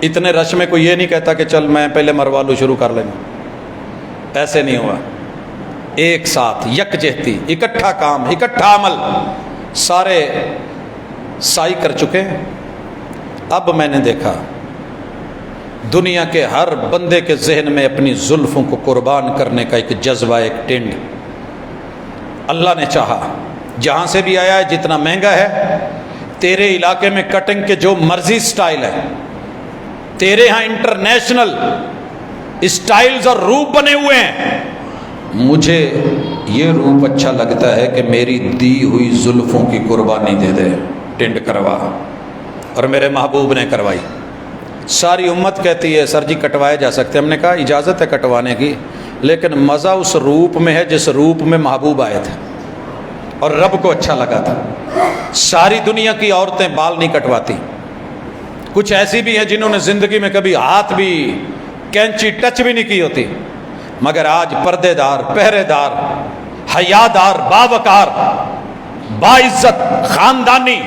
اتنے رش میں کوئی یہ نہیں کہتا کہ چل میں پہلے مروہ لو شروع کر لیں گے، ایسے نہیں ہوا. ایک ساتھ یکجہتی، اکٹھا کام، اکٹھا عمل، سارے سائی کر چکے ہیں. اب میں نے دیکھا دنیا کے ہر بندے کے ذہن میں اپنی زلفوں کو قربان کرنے کا ایک جذبہ، ایک ٹنڈ. اللہ نے چاہا جہاں سے بھی آیا ہے، جتنا مہنگا ہے، تیرے علاقے میں کٹنگ کے جو مرضی سٹائل ہے، تیرے ہاں انٹرنیشنل سٹائلز اور روپ بنے ہوئے ہیں. مجھے یہ روپ اچھا لگتا ہے کہ میری دی ہوئی زلفوں کی قربانی دے دے، ٹنڈ کروا. اور میرے محبوب نے کروائی. ساری امت کہتی ہے سر جی کٹوائے جا سکتے. ہم نے کہا اجازت ہے کٹوانے کی، لیکن مزہ اس روپ میں ہے جس روپ میں محبوب آئے تھے اور رب کو اچھا لگا تھا. ساری دنیا کی عورتیں بال نہیں کٹواتی، کچھ ایسی بھی ہیں جنہوں نے زندگی میں کبھی ہاتھ بھی کینچی ٹچ بھی نہیں کی ہوتی، مگر آج پردے دار، پہرے دار، حیادار، باوقار، باعزت، خاندانی،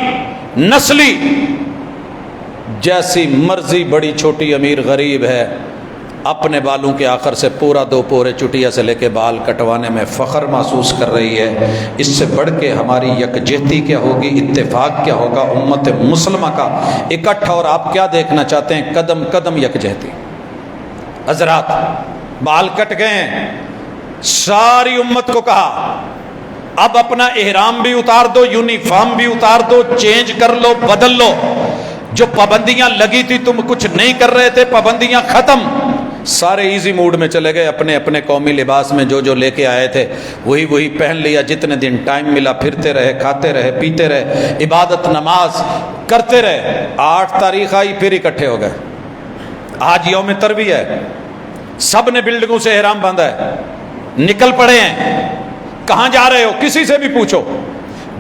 نسلی، جیسی مرضی بڑی چھوٹی امیر غریب ہے، اپنے بالوں کے آخر سے پورا دو پورے چٹیا سے لے کے بال کٹوانے میں فخر محسوس کر رہی ہے. اس سے بڑھ کے ہماری یکجہتی کیا ہوگی، اتفاق کیا ہوگا امت مسلمہ کا اکٹھا. اور آپ کیا دیکھنا چاہتے ہیں؟ قدم قدم یکجہتی. حضرات بال کٹ گئے ہیں، ساری امت کو کہا اب اپنا احرام بھی اتار دو، یونیفارم بھی اتار دو، چینج کر لو، بدل لو. جو پابندیاں لگی تھی، تم کچھ نہیں کر رہے تھے، پابندیاں ختم. سارے ایزی موڈ میں چلے گئے، اپنے اپنے قومی لباس میں جو لے کے آئے تھے وہی پہن لیا. جتنے دن ٹائم ملا پھرتے رہے، کھاتے رہے، پیتے رہے، عبادت نماز کرتے رہے. 8 تاریخ آئی، پھر اکٹھے ہو گئے. آج یوم ترویہ ہے، سب نے بلڈنگوں سے احرام باندھا ہے، نکل پڑے ہیں. کہاں جا رہے ہو؟ کسی سے بھی پوچھو.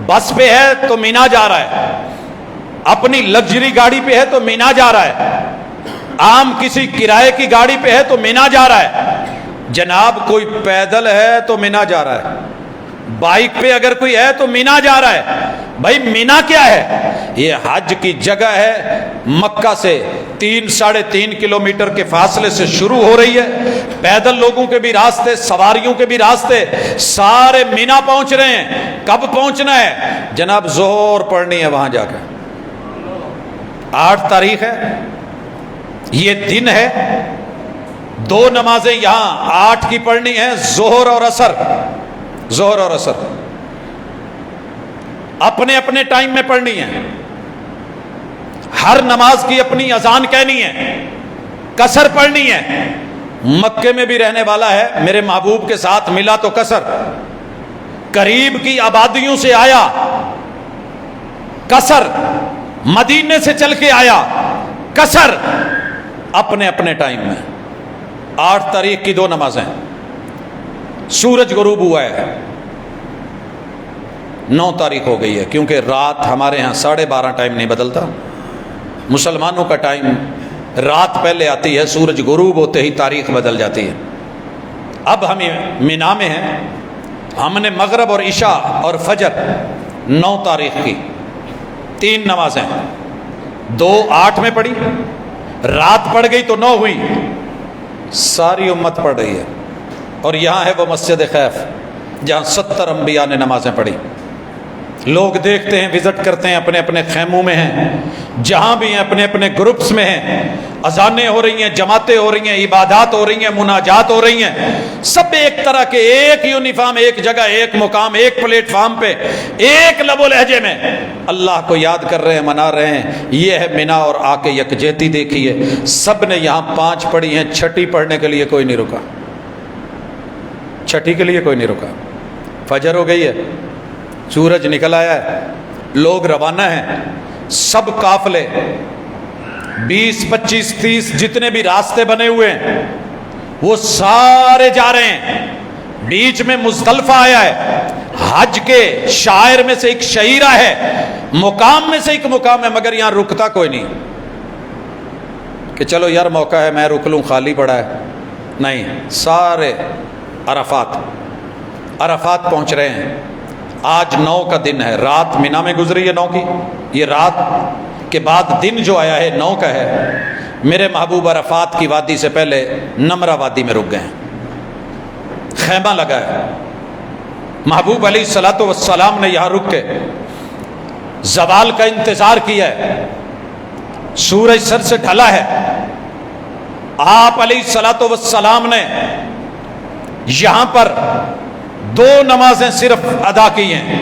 بس پہ ہے تو مینا جا رہا ہے، اپنی لگژری گاڑی پہ ہے تو مینا جا رہا ہے، عام کسی کرائے کی گاڑی پہ ہے تو مینا جا رہا ہے. جناب کوئی پیدل ہے تو مینا جا رہا ہے، بائک پہ اگر کوئی ہے تو مینا جا رہا ہے. بھائی مینا کیا ہے؟ یہ حج کی جگہ ہے، مکہ سے 3-3.5 کلومیٹر کے فاصلے سے شروع ہو رہی ہے. پیدل لوگوں کے بھی راستے، سواریوں کے بھی راستے، سارے مینا پہنچ رہے ہیں. کب پہنچنا ہے؟ جناب ظہر پڑھنی ہے وہاں جا کے. 8 تاریخ ہے، یہ دن ہے. 2 نمازیں یہاں 8 کی پڑھنی ہے، ظہر اور عصر. ظہر اور عصر اپنے اپنے ٹائم میں پڑھنی ہے. ہر نماز کی اپنی اذان کہنی ہے، قصر پڑھنی ہے. مکے میں بھی رہنے والا ہے، میرے محبوب کے ساتھ ملا تو قصر. قریب کی آبادیوں سے آیا، قصر. مدینے سے چل کے آیا، قصر. اپنے اپنے ٹائم میں. 8 تاریخ کی 2 نمازیں. سورج غروب ہوا ہے، 9 تاریخ ہو گئی ہے، کیونکہ رات ہمارے ہاں 12:30 ٹائم نہیں بدلتا. مسلمانوں کا ٹائم رات پہلے آتی ہے، سورج غروب ہوتے ہی تاریخ بدل جاتی ہے. اب ہم مینا میں ہیں، ہم نے مغرب اور عشاء اور فجر 9 تاریخ کی 3 نمازیں، 2 8 میں پڑھی، رات پڑ گئی تو 9 ہوئی. ساری امت پڑھ رہی ہے. اور یہاں ہے وہ مسجد خیف جہاں 70 انبیاء نے نمازیں پڑھی. لوگ دیکھتے ہیں، وزٹ کرتے ہیں، اپنے اپنے خیموں میں ہیں، جہاں بھی ہیں اپنے اپنے گروپس میں ہیں، اذانیں ہو رہی ہیں، جماعتیں ہو رہی ہیں، عبادات ہو رہی ہیں، مناجات ہو رہی ہیں، سب ایک طرح کے، ایک یونیفارم، ایک جگہ، ایک مقام، ایک پلیٹ فارم پہ، ایک لب و لہجے میں اللہ کو یاد کر رہے ہیں، منا رہے ہیں۔ یہ ہے منا اور آ کے یکجہتی دیکھی ہے۔ سب نے یہاں 5 پڑھی ہیں، چھٹی پڑھنے کے لیے کوئی نہیں رکا، چھٹی کے لیے کوئی نہیں رکا۔ فجر ہو گئی ہے، سورج نکل آیا ہے، لوگ روانہ ہیں، سب قافلے 20 25 30 جتنے بھی راستے بنے ہوئے ہیں وہ سارے جا رہے ہیں۔ بیچ میں مزدلفہ آیا ہے، حج کے شاعر میں سے ایک شعیرہ ہے، مقام میں سے ایک مقام ہے، مگر یہاں رکتا کوئی نہیں کہ چلو یار موقع ہے میں رک لوں، خالی پڑا ہے، نہیں، سارے عرفات پہنچ رہے ہیں۔ آج 9 کا دن ہے، رات مینا میں گزری ہے 9 کی، یہ رات کے بعد دن جو آیا ہے 9 کا ہے۔ میرے محبوب عرفات کی وادی سے پہلے نمرہ وادی میں رک گئے ہیں، خیمہ لگا ہے۔ محبوب علیہ الصلوۃ والسلام نے یہاں رک کے زوال کا انتظار کیا ہے، سورج سر سے ڈھلا ہے، آپ علیہ الصلوۃ والسلام نے یہاں پر 2 نمازیں صرف ادا کی ہیں۔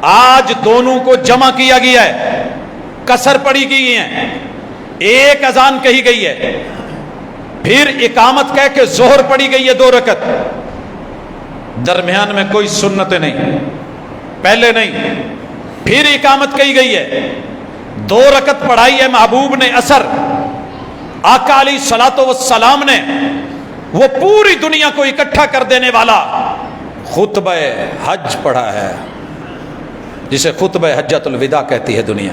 آج دونوں کو جمع کیا گیا ہے، قصر پڑھی گئی ہیں، ایک اذان کہی گئی ہے، پھر اقامت کہہ کے ظہر پڑھی گئی ہے 2 رکعت، درمیان میں کوئی سنتیں نہیں، پہلے نہیں، پھر اقامت کہی گئی ہے، 2 رکعت پڑھائی ہے محبوب نے اثر۔ آقا علیہ الصلوۃ والسلام نے وہ پوری دنیا کو اکٹھا کر دینے والا خطبہ حج پڑھا ہے، جسے خطبہ حجۃ الوداع کہتی ہے دنیا۔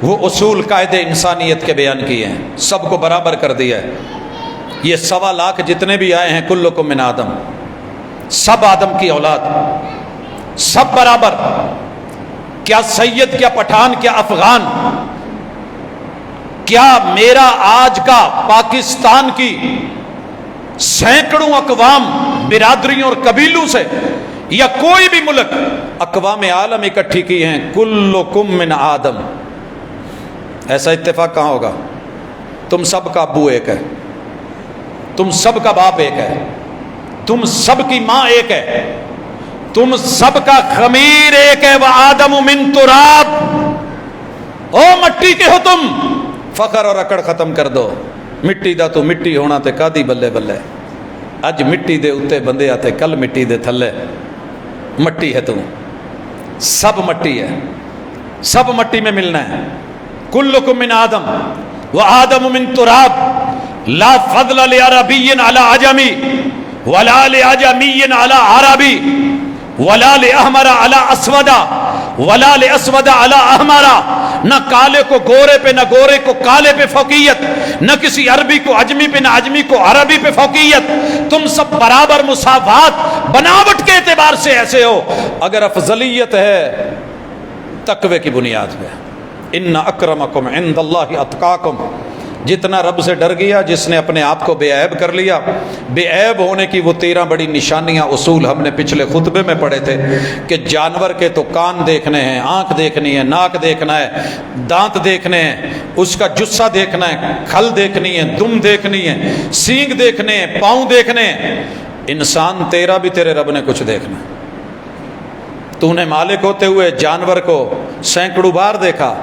وہ اصول قاعدے انسانیت کے بیان کیے ہیں، سب کو برابر کر دیا ہے۔ یہ 1.25 لاکھ جتنے بھی آئے ہیں، کلکم من آدم، سب آدم کی اولاد، سب برابر، کیا سید، کیا پٹھان، کیا افغان، کیا میرا آج کا پاکستان کی سینکڑوں اقوام، برادریوں اور قبیلوں سے، یا کوئی بھی ملک، اقوام عالم اکٹھی کی ہیں، کلکم من آدم، ایسا اتفاق کہاں ہوگا؟ تم سب کا ابو ایک ہے، تم سب کا باپ ایک ہے، تم سب کی ماں ایک ہے، تم سب کا خمیر ایک ہے، وآدم من تراب، او مٹی کے ہو تم، فخر اور اکڑ ختم کر دو، مٹی دا تو مٹی ہونا تے کادی بلے بلے، اج مٹی دے اتے بندے آتے، کل مٹی دے تھلے، مٹی ہے تو، سب مٹی ہے، سب مٹی میں ملنا ہے۔ کلکم من آدم وآدم من تراب، لا فضل لعربی علی عجمی ولا لعجمی علی عربی ولا لأحمر علی اسودا ولا لأسود علی احمرا، نہ کالے کو گورے پہ، نہ گورے کو کالے پہ فوقیت، نہ کسی عربی کو عجمی پہ، نہ عجمی کو عربی پہ فوقیت، تم سب برابر، مساوات، بناوٹ کے اعتبار سے ایسے ہو۔ اگر افضلیت ہے تقوی کی بنیاد پہ، ان اکرمکم عند اللہ اتقاکم، جتنا رب سے ڈر گیا، جس نے اپنے آپ کو بے عیب کر لیا، بے عیب ہونے کی وہ 13 بڑی نشانیاں، اصول ہم نے پچھلے خطبے میں پڑھے تھے کہ جانور کے تو کان دیکھنے ہیں، آنکھ دیکھنی ہے، ناک دیکھنا ہے، دانت دیکھنے ہیں، اس کا جسہ دیکھنا ہے، کھل دیکھنی ہے، دم دیکھنی ہے، سینگ دیکھنے ہیں، پاؤں دیکھنے ہیں۔ انسان تیرا بھی تیرے رب نے کچھ دیکھنا ہے۔ تو نے مالک ہوتے ہوئے جانور کو سینکڑوں بار دیکھا،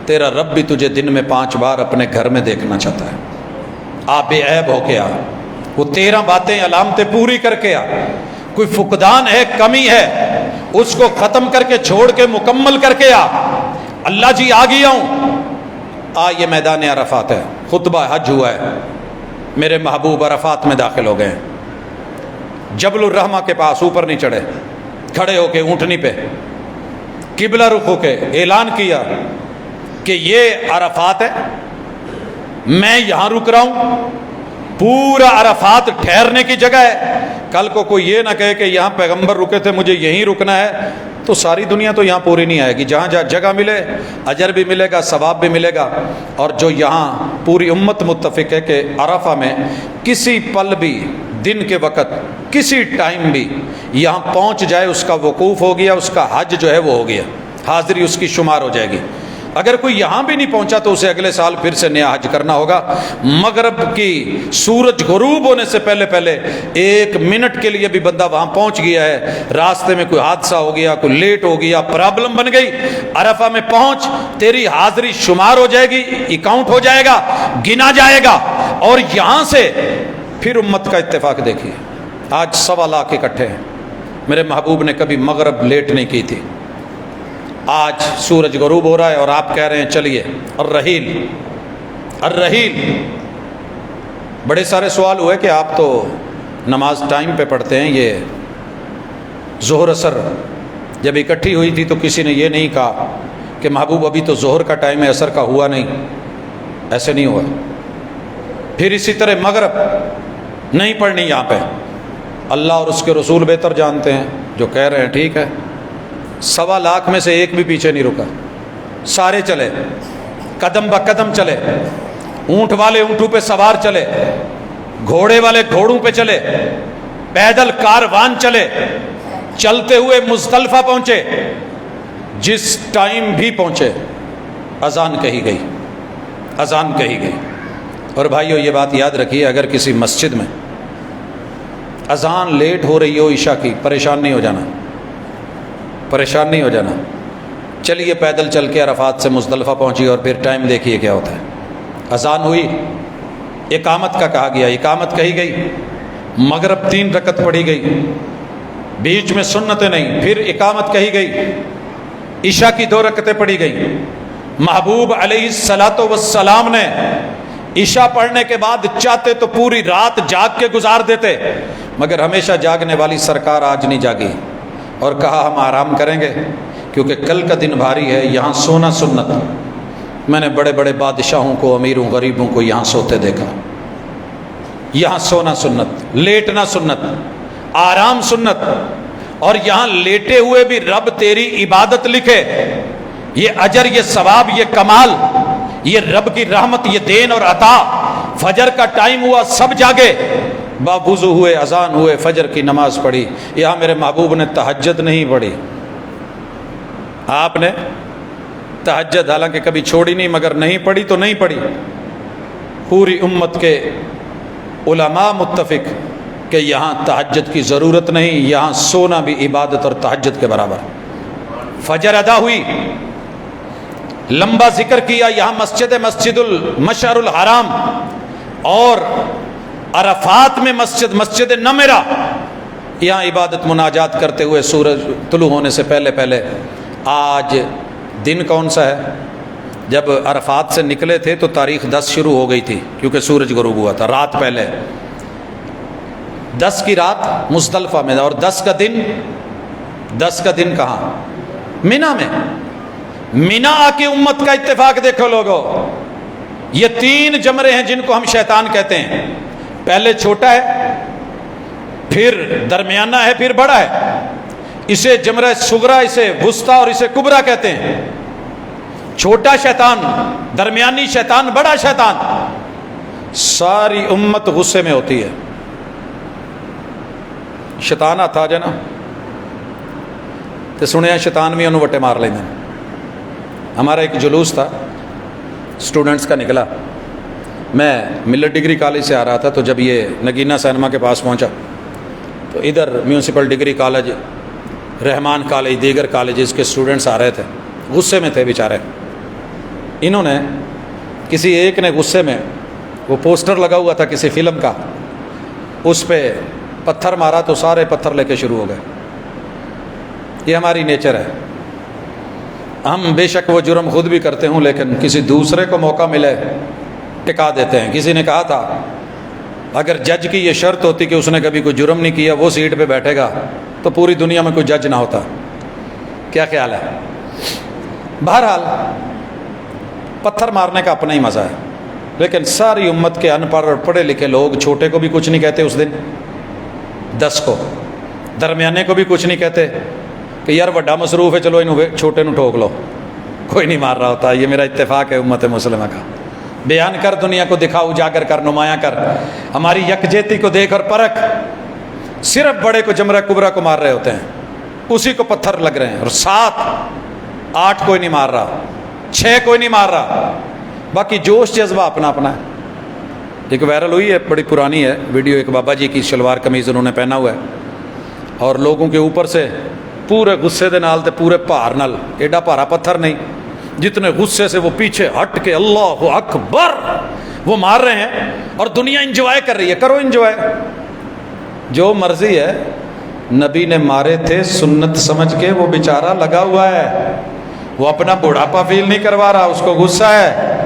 تیرا رب بھی تجھے دن میں 5 بار اپنے گھر میں دیکھنا چاہتا ہے۔ آپ بے عیب ہو کے آ، وہ 13 باتیں، علامتیں پوری کر کے آ۔ کوئی فقدان ہے، کمی ہے، اس کو ختم کر کے، چھوڑ کے، مکمل کر کے آ۔ اللہ جی آ گیا ہوں، آ، یہ میدان عرفات ہے، خطبہ حج ہوا ہے، میرے محبوب عرفات میں داخل ہو گئے، جبل الرحمہ کے پاس، اوپر نہیں چڑھے، کھڑے ہو کے اونٹنی پہ قبلہ رخ ہو کے اعلان کیا کہ یہ عرفات ہے، میں یہاں رک رہا ہوں، پورا عرفات ٹھہرنے کی جگہ ہے۔ کل کو کوئی یہ نہ کہے کہ یہاں پیغمبر رکے تھے، مجھے یہیں رکنا ہے، تو ساری دنیا تو یہاں پوری نہیں آئے گی۔ جہاں جہاں جگہ ملے، اجر بھی ملے گا، ثواب بھی ملے گا۔ اور جو یہاں پوری امت متفق ہے کہ عرفہ میں کسی پل بھی دن کے وقت کسی ٹائم بھی یہاں پہنچ جائے، اس کا وقوف ہو گیا، اس کا حج جو ہے وہ ہو گیا، حاضری اس کی شمار ہو جائے گی۔ اگر کوئی یہاں بھی نہیں پہنچا تو اسے اگلے سال پھر سے نیا حج کرنا ہوگا۔ مغرب کی سورج غروب ہونے سے پہلے پہلے 1 منٹ کے لیے بھی بندہ وہاں پہنچ گیا ہے، راستے میں کوئی حادثہ ہو گیا، کوئی لیٹ ہو گیا، پرابلم بن گئی، عرفہ میں پہنچ، تیری حاضری شمار ہو جائے گی، اکاؤنٹ ہو جائے گا، گنا جائے گا۔ اور یہاں سے پھر امت کا اتفاق دیکھیے، آج 1.25 لاکھ اکٹھے ہیں۔ میرے محبوب نے کبھی مغرب لیٹ نہیں کی تھی۔ آج سورج غروب ہو رہا ہے اور آپ کہہ رہے ہیں چلیے الرحیل الرحیل۔ بڑے سارے سوال ہوئے کہ آپ تو نماز ٹائم پہ پڑھتے ہیں، یہ ظہر اثر جب اکٹھی ہوئی تھی تو کسی نے یہ نہیں کہا کہ محبوب ابھی تو ظہر کا ٹائم ہے، اثر کا ہوا نہیں، ایسے نہیں ہوا۔ پھر اسی طرح مغرب نہیں پڑھنی یہاں پہ، اللہ اور اس کے رسول بہتر جانتے ہیں، جو کہہ رہے ہیں ٹھیک ہے۔ 1.25 لاکھ میں سے ایک بھی پیچھے نہیں رکا، سارے چلے، قدم بہ قدم چلے، اونٹ والے اونٹوں پہ سوار چلے، گھوڑے والے گھوڑوں پہ چلے، پیدل کاروان چلے، چلتے ہوئے مزدلفہ پہنچے۔ جس ٹائم بھی پہنچے اذان کہی گئی، اذان کہی گئی۔ اور بھائیو یہ بات یاد رکھیے، اگر کسی مسجد میں اذان لیٹ ہو رہی ہو عشاء کی، پریشان نہیں ہو جانا، پریشان نہیں ہو جانا۔ چلیے پیدل چل کے عرفات سے مزدلفہ پہنچی اور پھر ٹائم دیکھیے کیا ہوتا ہے۔ اذان ہوئی، اقامت کا کہا گیا، اقامت کہی گئی، مغرب 3 رکعت پڑھی گئی، بیچ میں سنتیں نہیں، پھر اقامت کہی گئی، عشاء کی 2 رکعتیں پڑھی گئی۔ محبوب علیہ الصلاۃ والسلام نے عشاء پڑھنے کے بعد چاہتے تو پوری رات جاگ کے گزار دیتے، مگر ہمیشہ جاگنے والی سرکار آج نہیں جاگی اور کہا ہم آرام کریں گے کیونکہ کل کا دن بھاری ہے، یہاں سونا سنت۔ میں نے بڑے بڑے بادشاہوں کو، امیروں غریبوں کو یہاں سوتے دیکھا۔ یہاں سونا سنت، لیٹنا سنت، آرام سنت، اور یہاں لیٹے ہوئے بھی رب تیری عبادت لکھے، یہ اجر، یہ ثواب، یہ کمال، یہ رب کی رحمت، یہ دین اور عطا۔ فجر کا ٹائم ہوا، سب جاگے، باوضو ہوئے، اذان ہوئے، فجر کی نماز پڑھی۔ یہاں میرے محبوب نے تہجد نہیں پڑھی، آپ نے تہجد حالانکہ کبھی چھوڑی نہیں، مگر نہیں پڑھی تو نہیں پڑھی۔ پوری امت کے علماء متفق کہ یہاں تہجد کی ضرورت نہیں، یہاں سونا بھی عبادت اور تہجد کے برابر۔ فجر ادا ہوئی، لمبا ذکر کیا، یہاں مسجد المشعر الحرام اور عرفات میں مسجد نمرہ، یہاں عبادت مناجات کرتے ہوئے سورج طلوع ہونے سے پہلے پہلے۔ آج دن کون سا ہے؟ جب عرفات سے نکلے تھے تو تاریخ 10 شروع ہو گئی تھی کیونکہ سورج غروب ہوا تھا رات پہلے، 10 کی رات مزدلفہ میں، اور 10 کا دن کہاں؟ مینا میں۔ مینا آ کے امت کا اتفاق دیکھو لوگو، یہ 3 جمرے ہیں جن کو ہم شیطان کہتے ہیں، پہلے چھوٹا ہے، پھر درمیانہ ہے، پھر بڑا ہے۔ اسے جمرہ صغرا، اسے وسطیٰ اور اسے کبرا کہتے ہیں۔ چھوٹا شیطان، درمیانی شیطان، بڑا شیطان۔ ساری امت غصے میں ہوتی ہے، شیطان آتا جنا تو سنیا شیطان بھی انہوں وٹے مار لینا۔ ہمارا ایک جلوس تھا اسٹوڈنٹس کا نکلا، میں ملت ڈگری کالج سے آ رہا تھا، تو جب یہ نگینہ سینما کے پاس پہنچا تو ادھر میونسپل ڈگری کالج، رحمان کالج، دیگر کالجز کے اسٹوڈنٹس آ رہے تھے، غصے میں تھے بیچارے۔ انہوں نے کسی ایک نے غصے میں، وہ پوسٹر لگا ہوا تھا کسی فلم کا، اس پہ پتھر مارا تو سارے پتھر لے کے شروع ہو گئے۔ یہ ہماری نیچر ہے، ہم بے شک وہ جرم خود بھی کرتے ہوں لیکن کسی دوسرے کو موقع ملے ٹکا دیتے ہیں۔ کسی نے کہا تھا اگر جج کی یہ شرط ہوتی کہ اس نے کبھی کوئی جرم نہیں کیا، وہ سیٹ پہ بیٹھے گا، تو پوری دنیا میں کوئی جج نہ ہوتا۔ کیا خیال ہے؟ بہرحال پتھر مارنے کا اپنا ہی مزہ ہے، لیکن ساری امت کے ان پڑھ اور پڑھے لکھے لوگ چھوٹے کو بھی کچھ نہیں کہتے اس دن، 10 کو، درمیانے کو بھی کچھ نہیں کہتے کہ یار وڈا مصروف ہے چلو انہوں چھوٹے نو ٹھوک لو، کوئی نہیں مار رہا ہوتا۔ یہ میرا اتفاق ہے امت مسلمہ کا، بیان کر، دنیا کو دکھا، اجاگر کر، نمایاں کر، ہماری یکجہتی کو دیکھ اور پرکھ۔ صرف بڑے کو جمرہ کبریٰ کو مار رہے ہوتے ہیں، اسی کو پتھر لگ رہے ہیں، اور 7 8 کوئی نہیں مار رہا، 6 کوئی نہیں مار رہا، باقی جوش جذبہ اپنا اپنا ہے۔ ایک وائرل ہوئی ہے، بڑی پرانی ہے ویڈیو، ایک بابا جی کی شلوار قمیض انہوں نے پہنا ہوا ہے، اور لوگوں کے اوپر سے پورے غصے دے نال تے پورے بھار نال، ایڈا بھارا پتھر نہیں، جتنے غصے سے وہ پیچھے ہٹ کے اللہ اکبر وہ مار رہے ہیں، اور دنیا انجوائے کر رہی ہے۔ کرو انجوائے، جو مرضی ہے۔ نبی نے مارے تھے سنت سمجھ کے، وہ بیچارہ لگا ہوا ہے، وہ اپنا بڑھاپا فیل نہیں کروا رہا، اس کو غصہ ہے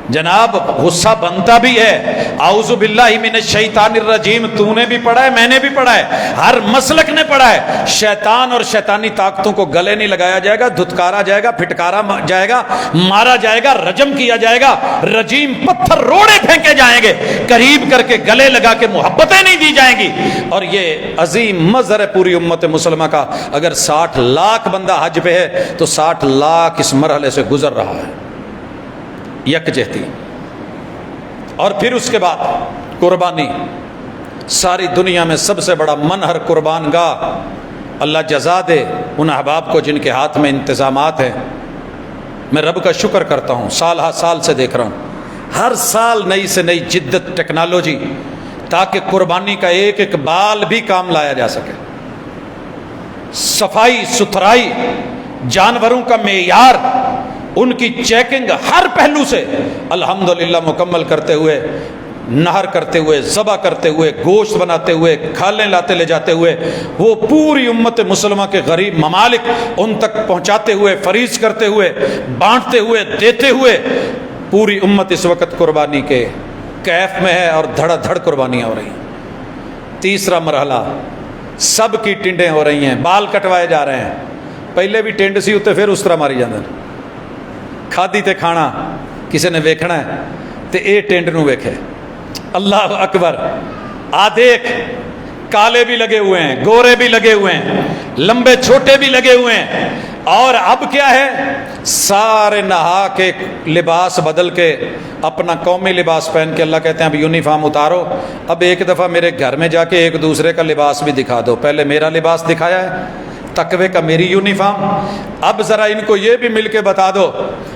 جناب، غصہ بنتا بھی ہے۔ اعوذ باللہ من الشیطان الرجیم، تو نے بھی پڑھا ہے، میں نے بھی پڑھا ہے، ہر مسلک نے پڑھا ہے۔ شیطان اور شیطانی طاقتوں کو گلے نہیں لگایا جائے گا، دھتکارا جائے گا، پھٹکارا جائے گا، مارا جائے گا، رجم کیا جائے گا، رجیم پتھر روڑے پھینکے جائیں گے، قریب کر کے گلے لگا کے محبتیں نہیں دی جائیں گی۔ اور یہ عظیم مظہر ہے پوری امت مسلمہ کا۔ اگر 60 لاکھ بندہ حج پہ ہے تو 60 لاکھ اس مرحلے سے گزر رہا ہے، یکجہتی۔ اور پھر اس کے بعد قربانی، ساری دنیا میں سب سے بڑا منہر قربان گاہ، اللہ جزا دے ان احباب کو جن کے ہاتھ میں انتظامات ہیں۔ میں رب کا شکر کرتا ہوں، سال ہر سال سے دیکھ رہا ہوں، ہر سال نئی سے نئی جدت، ٹیکنالوجی، تاکہ قربانی کا ایک ایک بال بھی کام لایا جا سکے۔ صفائی ستھرائی، جانوروں کا معیار، ان کی چیکنگ ہر پہلو سے الحمدللہ مکمل کرتے ہوئے، نہر کرتے ہوئے، ذبح کرتے ہوئے، گوشت بناتے ہوئے، کھالیں لاتے لے جاتے ہوئے، وہ پوری امت مسلمہ کے غریب ممالک ان تک پہنچاتے ہوئے، فریض کرتے ہوئے، بانٹتے ہوئے، دیتے ہوئے، پوری امت اس وقت قربانی کے کیف میں ہے، اور دھڑا دھڑ قربانیاں ہو رہی ہیں۔ تیسرا مرحلہ، سب کی ٹنڈیں ہو رہی ہیں، بال کٹوائے جا رہے ہیں۔ پہلے بھی ٹنڈ سی ہوتے، پھر اس طرح ماری جاندے، کھادی تے کھانا کسی نے ویکھنا ہے تے اے ٹینڈ نو ویکھے۔ اللہ اکبر، آ دیکھ، کالے بھی لگے ہوئے ہیں، گورے بھی لگے ہوئے ہیں، لمبے چھوٹے بھی لگے ہوئے ہیں، اور اب کیا ہے، سارے نہا کے لباس بدل کے اپنا قومی لباس پہن کے، اللہ کہتے ہیں اب یونیفارم اتارو، اب ایک دفعہ میرے گھر میں جا کے ایک دوسرے کا لباس بھی دکھا دو۔ پہلے میرا لباس دکھایا ہے، تقوی کا میری یونیفارم، اب ذرا ان کو یہ بھی مل کے بتا دو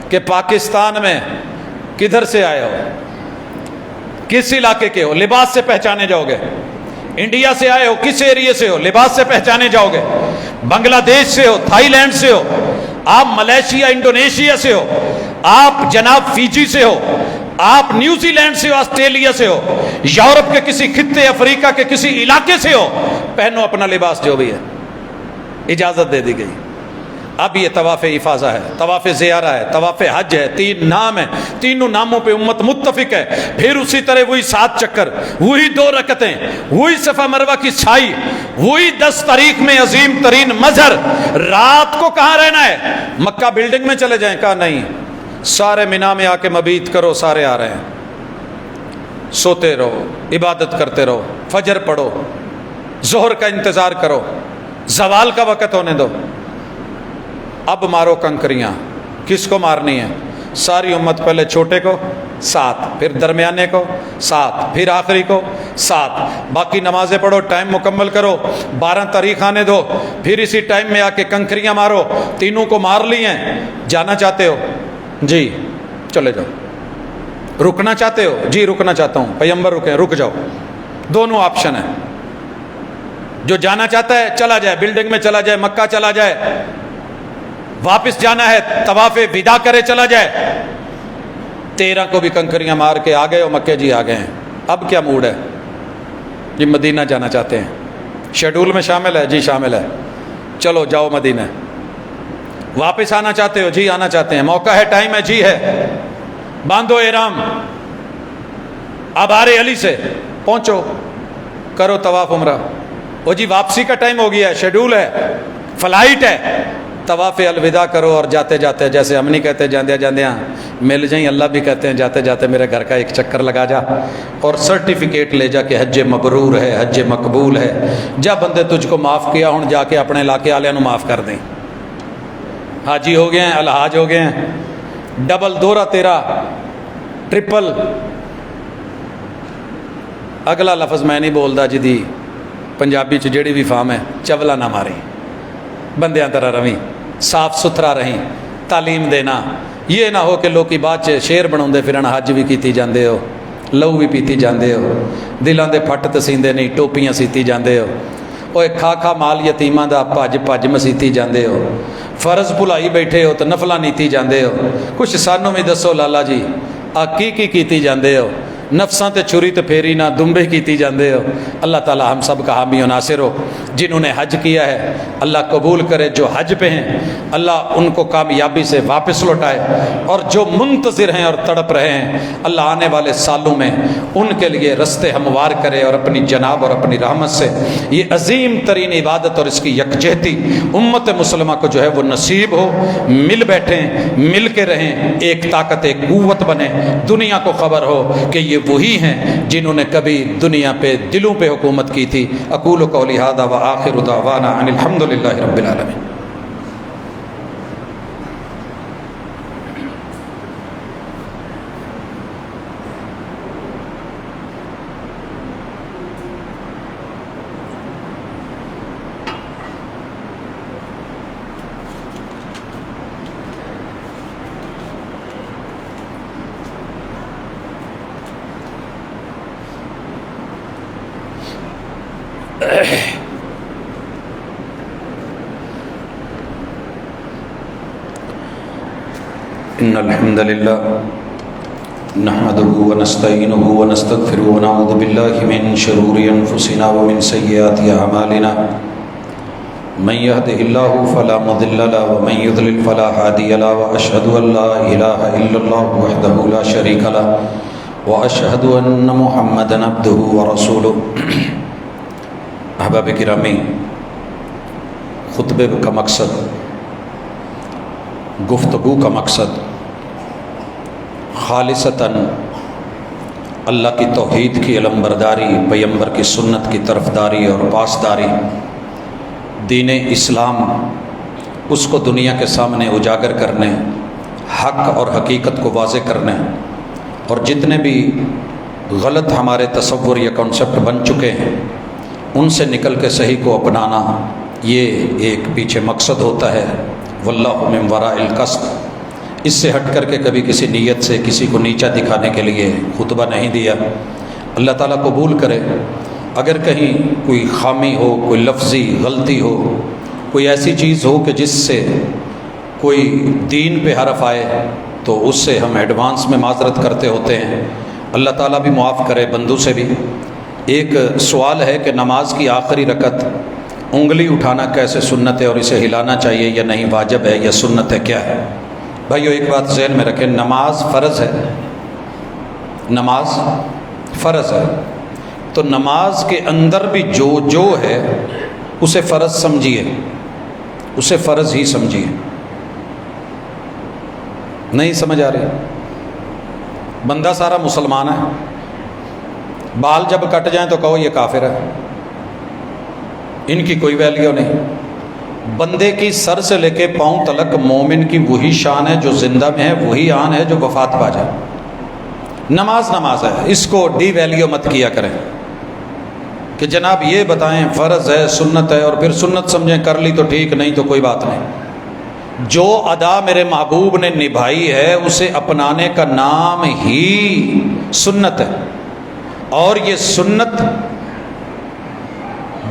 کہ پاکستان میں کدھر سے آئے ہو، کس علاقے کے ہو، لباس سے پہچانے جاؤ گے۔ انڈیا سے آئے ہو، کس ایریے سے ہو، لباس سے پہچانے جاؤ گے۔ بنگلہ دیش سے ہو، تھائی لینڈ سے ہو، آپ ملیشیا انڈونیشیا سے ہو، آپ جناب فیجی سے ہو، آپ نیوزی لینڈ سے ہو، آسٹریلیا سے ہو، یورپ کے کسی خطے، افریقہ کے کسی علاقے سے ہو، پہنو اپنا لباس جو بھی ہے، اجازت دے دی گئی۔ اب یہ طواف افاضہ ہے، طواف زیارہ ہے، طواف حج ہے، 3 نام ہیں، تینوں ناموں پہ امت متفق ہے۔ پھر اسی طرح وہی 7 چکر، وہی 2 رکعتیں، وہی صفا مروہ کی سعی، وہی 10 تاریخ میں عظیم ترین مظہر۔ رات کو کہاں رہنا ہے؟ مکہ بلڈنگ میں چلے جائیں؟ کہا نہیں، سارے مینا میں آ کے مبیت کرو، سارے آ رہے ہیں، سوتے رہو، عبادت کرتے رہو، فجر پڑھو، ظہر کا انتظار کرو، زوال کا وقت ہونے دو۔ اب مارو کنکریاں، کس کو مارنی ہے؟ ساری امت، پہلے چھوٹے کو 7، پھر درمیانے کو 7، پھر آخری کو 7، باقی نمازیں پڑھو، ٹائم مکمل کرو، 12 تاریخ آنے دو، پھر اسی ٹائم میں آ کے کنکریاں مارو۔ تینوں کو مار لی ہیں، جانا چاہتے ہو؟ جی چلے جاؤ۔ رکنا چاہتے ہو؟ جی رکنا چاہتا ہوں، پیغمبر رکیں، رک جاؤ۔ دونوں آپشن ہیں، جو جانا چاہتا ہے چلا جائے، بلڈنگ میں چلا جائے، مکہ چلا جائے، واپس جانا ہے طواف وداع کرے چلا جائے۔ 13 کو بھی کنکریاں مار کے آ گئے ہو مکے؟ جی آ گئے ہیں۔ اب کیا موڈ ہے؟ جی مدینہ جانا چاہتے ہیں، شیڈول میں شامل ہے؟ جی شامل ہے، چلو جاؤ مدینہ۔ واپس آنا چاہتے ہو؟ جی آنا چاہتے ہیں، موقع ہے، ٹائم ہے؟ جی ہے، باندھو احرام، آبار علی سے پہنچو، کرو طواف عمرہ۔ وہ جی واپسی کا ٹائم ہو گیا ہے، شیڈول ہے، فلائٹ ہے، طواف الوداع کرو، اور جاتے جاتے، جیسے ہم نہیں کہتے جاندے جاندے مل جائیں، اللہ بھی کہتے ہیں جاتے جاتے میرے گھر کا ایک چکر لگا جا، اور سرٹیفکیٹ لے جا کہ حج مبرور ہے، حج مقبول ہے، جا بندے تجھ کو معاف کیا، ہوں جا کے اپنے علاقے والوں کو معاف کر دیں۔ حاجی ہو گئے ہیں، الحاج ہو گئے ہیں، ڈبل دورہ تیرا ٹرپل اگلا لفظ میں نہیں بولتا جی پنجابی چ جیڑی بھی فام ہے، چولا نہ ماری، بندیاں طرح رویں، صاف ستھرا رہیں، تعلیم دینا، یہ نہ ہو کہ لوکی بعد چ شیر بنا پھرن، حج بھی کیتی جاندے ہو، لہو بھی پیتی جاندے ہو، دلاں دے پھٹ تے سیندے نہیں، ٹوپیاں سیتی جاندے ہو، اوے کھا کھا مال یتیماں دا پج پج مسیتی جاندے ہو، فرض بھلائی بیٹھے ہو تو نفلاں نیتی جاندے ہو، کچھ سانوں بھی دسو لالا جی آ کی کیتی جاندے ہو، نفساں تے چھری تے پھیری نہ دمبے کیتی جاندے ہو۔ اللہ تعالی ہم سب کا حامی و ناصر ہو۔ جنہوں نے حج کیا ہے اللہ قبول کرے، جو حج پہ ہیں اللہ ان کو کامیابی سے واپس لوٹائے، اور جو منتظر ہیں اور تڑپ رہے ہیں اللہ آنے والے سالوں میں ان کے لیے رستے ہموار کرے، اور اپنی جناب اور اپنی رحمت سے یہ عظیم ترین عبادت اور اس کی یکجہتی امت مسلمہ کو جو ہے وہ نصیب ہو، مل بیٹھیں، مل کے رہیں، ایک طاقت ایک قوت بنے، دنیا کو خبر ہو کہ یہ وہی ہیں جنہوں نے کبھی دنیا پہ دلوں پہ حکومت کی تھی۔ اقول قولی ھذا وآخر دعوانا ان الحمد للہ رب العالمین۔ ان الحمد للہ نحمده ونستعینه ونستغفره ونعوذ باللہ من شرور انفسنا ومن سیئات اعمالنا من يهده الله فلا مضل له ومن يضلل فلا هادي له واشهد ان لا اله الا الله وحده لا شريك له واشهد ان محمدا عبده ورسوله۔ احباب گرامی، خطبے کا مقصد، گفتگو کا مقصد خالصتاً اللہ کی توحید کی علمبرداری، پیغمبر کی سنت کی طرفداری اور پاسداری، دین اسلام اس کو دنیا کے سامنے اجاگر کرنے، حق اور حقیقت کو واضح کرنے، اور جتنے بھی غلط ہمارے تصور یا کنسپٹ بن چکے ہیں ان سے نکل کے صحیح کو اپنانا، یہ ایک پیچھے مقصد ہوتا ہے۔ واللہ من وراء القصد، اس سے ہٹ کر کے کبھی کسی نیت سے کسی کو نیچا دکھانے کے لیے خطبہ نہیں دیا۔ اللہ تعالیٰ قبول کرے۔ اگر کہیں کوئی خامی ہو، کوئی لفظی غلطی ہو، کوئی ایسی چیز ہو کہ جس سے کوئی دین پہ حرف آئے تو اس سے ہم ایڈوانس میں معذرت کرتے ہوتے ہیں۔ اللہ تعالیٰ بھی معاف کرے، بندوں سے بھی۔ ایک سوال ہے کہ نماز کی آخری رکعت انگلی اٹھانا کیسے سنت ہے، اور اسے ہلانا چاہیے یا نہیں، واجب ہے یا سنت ہے، کیا ہے؟ بھائیو ایک بات ذہن میں رکھیں، نماز فرض ہے، نماز فرض ہے، تو نماز کے اندر بھی جو ہے اسے فرض سمجھیے، اسے فرض ہی سمجھیے۔ نہیں سمجھ آ رہی؟ بندہ سارا مسلمان ہے، بال جب کٹ جائیں تو کہو یہ کافر ہے، ان کی کوئی ویلیو نہیں۔ بندے کی سر سے لے کے پاؤں تلک مومن کی وہی شان ہے، جو زندہ میں ہے وہی آن ہے جو وفات پا جائے۔ نماز نماز ہے، اس کو ڈی ویلیو مت کیا کریں کہ جناب یہ بتائیں فرض ہے سنت ہے، اور پھر سنت سمجھیں کر لی تو ٹھیک، نہیں تو کوئی بات نہیں۔ جو ادا میرے محبوب نے نبھائی ہے اسے اپنانے کا نام ہی سنت ہے، اور یہ سنت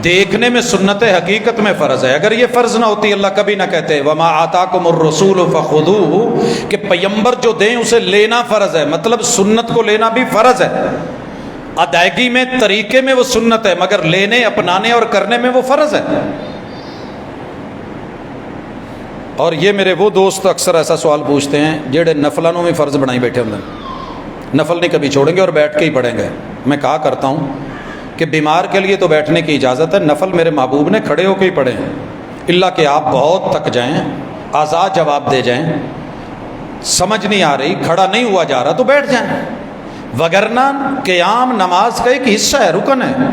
دیکھنے میں سنت ہے، حقیقت میں فرض ہے۔ اگر یہ فرض نہ ہوتی اللہ کبھی نہ کہتے وما آتاکم الرسول فخذوہ، کہ پیغمبر جو دیں اسے لینا فرض ہے، مطلب سنت کو لینا بھی فرض ہے، ادائیگی میں طریقے میں وہ سنت ہے، مگر لینے، اپنانے اور کرنے میں وہ فرض ہے۔ اور یہ میرے وہ دوست اکثر ایسا سوال پوچھتے ہیں جڑے نفلانوں میں فرض بنائی بیٹھے ہوں، نفل نہیں کبھی چھوڑیں گے اور بیٹھ کے ہی پڑھیں گے۔ میں کہا کرتا ہوں کہ بیمار کے لیے تو بیٹھنے کی اجازت ہے، نفل میرے محبوب نے کھڑے ہو کے ہی پڑھے ہیں، اللہ کہ آپ بہت تک جائیں، آزاد جواب دے جائیں، سمجھ نہیں آ رہی، کھڑا نہیں ہوا جا رہا تو بیٹھ جائیں، وگرنہ قیام نماز کا ایک حصہ ہے، رکن ہے،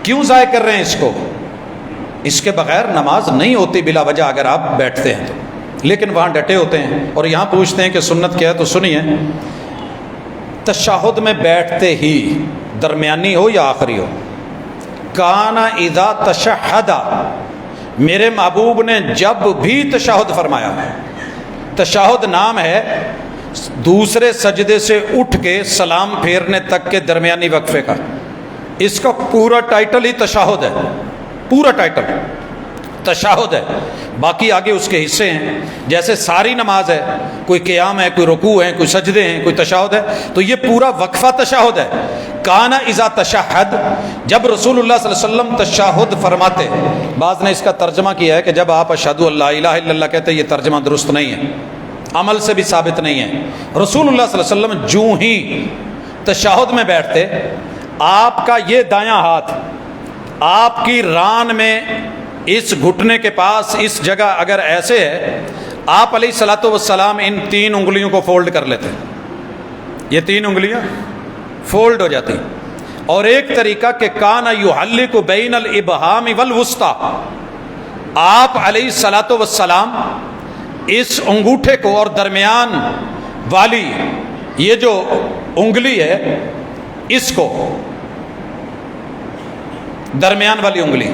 کیوں ضائع کر رہے ہیں اس کو؟ اس کے بغیر نماز نہیں ہوتی بلا وجہ اگر آپ بیٹھتے ہیں تو، لیکن وہاں ڈٹے ہوتے ہیں اور یہاں پوچھتے ہیں کہ سنت کیا ہے۔ تو سنیے، تشہد میں بیٹھتے ہی، درمیانی ہو یا آخری ہو، کان اذا تشہد، میرے محبوب نے جب بھی تشہد فرمایا، تشہد نام ہے دوسرے سجدے سے اٹھ کے سلام پھیرنے تک کے درمیانی وقفے کا، اس کا پورا ٹائٹل ہی تشہد ہے، پورا ٹائٹل تشہد ہے، باقی آگے اس کے حصے ہیں، جیسے ساری نماز ہے، کوئی قیام ہے، کوئی رکوع ہے، کوئی سجدے ہیں، کوئی تشہد ہے، تو یہ پورا وقفہ تشہد ہے۔ کانا اذا تشہد، جب رسول اللہ صلی اللہ علیہ وسلم تشہد فرماتے، بعض نے اس کا ترجمہ کیا ہے کہ جب آپ اشہدو اللہ الہ الا اللہ کہتے ہیں، یہ ترجمہ درست نہیں ہے، عمل سے بھی ثابت نہیں ہے۔ رسول اللہ صلی اللہ علیہ وسلم جو ہی تشہد میں بیٹھتے، آپ کا یہ دایاں ہاتھ آپ کی ران میں اس گھٹنے کے پاس اس جگہ اگر ایسے ہے، آپ علیہ الصلوۃ والسلام ان 3 انگلیوں کو فولڈ کر لیتے، یہ 3 انگلیاں فولڈ ہو جاتی۔ اور ایک طریقہ کہ کان یحلق بین الابہام والوسطی، آپ علیہ الصلوۃ والسلام اس انگوٹھے کو اور درمیان والی یہ جو انگلی ہے، اس کو درمیان والی انگلی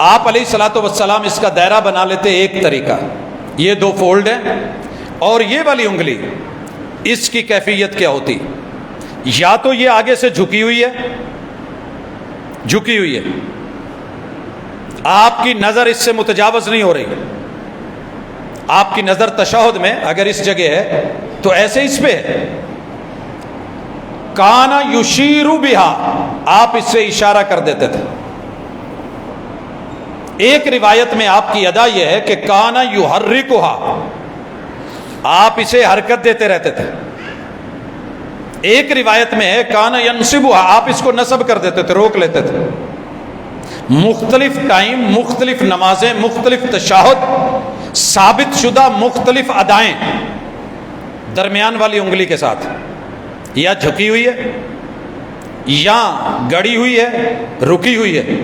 آپ علیہ الصلوۃ والسلام اس کا دائرہ بنا لیتے، ایک طریقہ یہ 2 فولڈ ہیں، اور یہ والی انگلی اس کی کیفیت کیا ہوتی، یا تو یہ آگے سے جھکی ہوئی ہے، جھکی ہوئی ہے، آپ کی نظر اس سے متجاوز نہیں ہو رہی، آپ کی نظر تشہد میں اگر اس جگہ ہے تو ایسے اس پہ ہے، کانا یشیر بہا، آپ اس سے اشارہ کر دیتے تھے۔ ایک روایت میں آپ کی ادا یہ ہے کہ کانا یحرکھا، آپ اسے حرکت دیتے رہتے تھے۔ ایک روایت میں ہے کانا ینصبھا، آپ اس کو نصب کر دیتے تھے، روک لیتے تھے۔ مختلف ٹائم، مختلف نمازیں، مختلف تشہد، ثابت شدہ مختلف ادائیں درمیان والی انگلی کے ساتھ، یا جھکی ہوئی ہے، یا گڑی ہوئی ہے، رکی ہوئی ہے،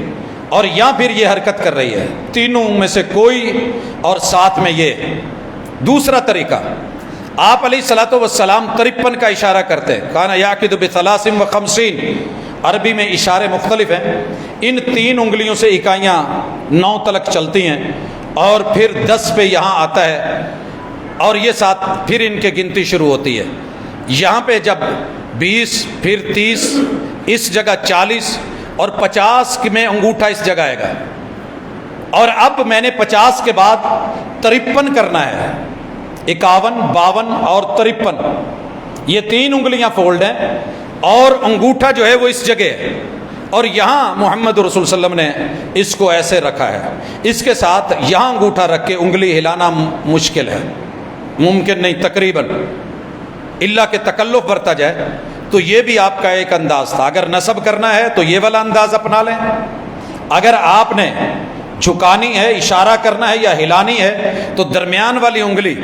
اور یا پھر یہ حرکت کر رہی ہے، تینوں میں سے کوئی، اور ساتھ میں یہ دوسرا طریقہ، آپ علیہ الصلوۃ والسلام 53 کا اشارہ کرتے ہیں، کانا یعقد ب53، عربی میں اشارے مختلف ہیں، ان 3 انگلیوں سے اکائیاں 9 تلک چلتی ہیں، اور پھر 10 پہ یہاں آتا ہے، اور یہ ساتھ پھر ان کے گنتی شروع ہوتی ہے، یہاں پہ جب 20، پھر 30، اس جگہ 40، اور 50 میں انگوٹھا اس جگہ آئے گا، اور اب میں نے 50 کے بعد 53 کرنا ہے، 51، 52 اور 53، یہ 3 انگلیاں فولڈ ہیں، اور انگوٹھا جو ہے وہ اس جگہ ہے، اور یہاں محمد رسول صلی اللہ علیہ وسلم نے اس کو ایسے رکھا ہے، اس کے ساتھ یہاں انگوٹھا رکھ کے انگلی ہلانا مشکل ہے، ممکن نہیں تقریباً، اللہ کہ تکلف برتا جائے، تو یہ بھی آپ کا ایک انداز تھا۔ اگر نصب کرنا ہے تو یہ والا انداز اپنا لیں، اگر آپ نے جھکانی ہے، اشارہ کرنا ہے یا ہلانی ہے، تو درمیان والی انگلی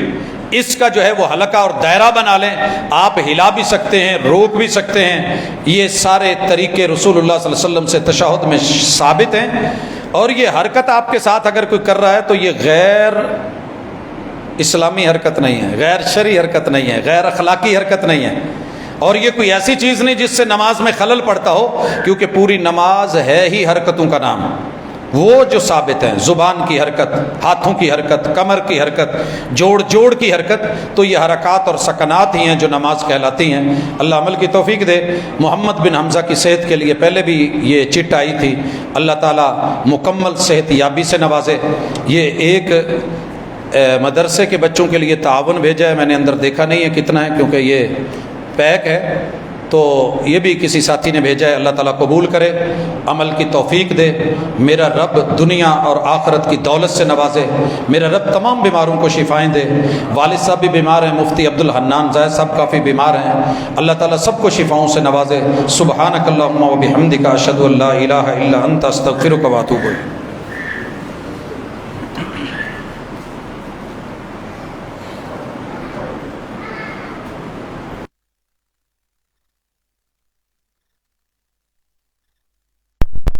اس کا جو ہے وہ حلقہ اور دائرہ بنا لیں، آپ ہلا بھی سکتے ہیں، روک بھی سکتے ہیں، یہ سارے طریقے رسول اللہ صلی اللہ علیہ وسلم سے تشہد میں ثابت ہیں، اور یہ حرکت آپ کے ساتھ اگر کوئی کر رہا ہے تو یہ غیر اسلامی حرکت نہیں ہے، غیر شرعی حرکت نہیں ہے، غیر اخلاقی حرکت نہیں ہے، اور یہ کوئی ایسی چیز نہیں جس سے نماز میں خلل پڑتا ہو، کیونکہ پوری نماز ہے ہی حرکتوں کا نام، وہ جو ثابت ہیں، زبان کی حرکت، ہاتھوں کی حرکت، کمر کی حرکت، جوڑ کی حرکت، تو یہ حرکات اور سکنات ہی ہیں جو نماز کہلاتی ہیں۔ اللہ عمل کی توفیق دے۔ محمد بن حمزہ کی صحت کے لیے پہلے بھی یہ چٹ آئی تھی، اللہ تعالیٰ مکمل صحت یابی سے نوازے۔ یہ ایک مدرسے کے بچوں کے لیے تعاون بھیجا ہے، میں نے اندر دیکھا نہیں ہے کتنا ہے، کیونکہ یہ پیک ہے، تو یہ بھی کسی ساتھی نے بھیجا ہے، اللہ تعالیٰ قبول کرے، عمل کی توفیق دے، میرا رب دنیا اور آخرت کی دولت سے نوازے، میرا رب تمام بیماروں کو شفائیں دے۔ والد صاحب بھی بیمار ہیں، مفتی عبدالحنان زاہد صاحب کافی بیمار ہیں، اللہ تعالیٰ سب کو شفاؤں سے نوازے۔ سبحانک اللہم و بحمدک، اشہد ان لا الہ الا انت، استغفرک و اتوب الیک۔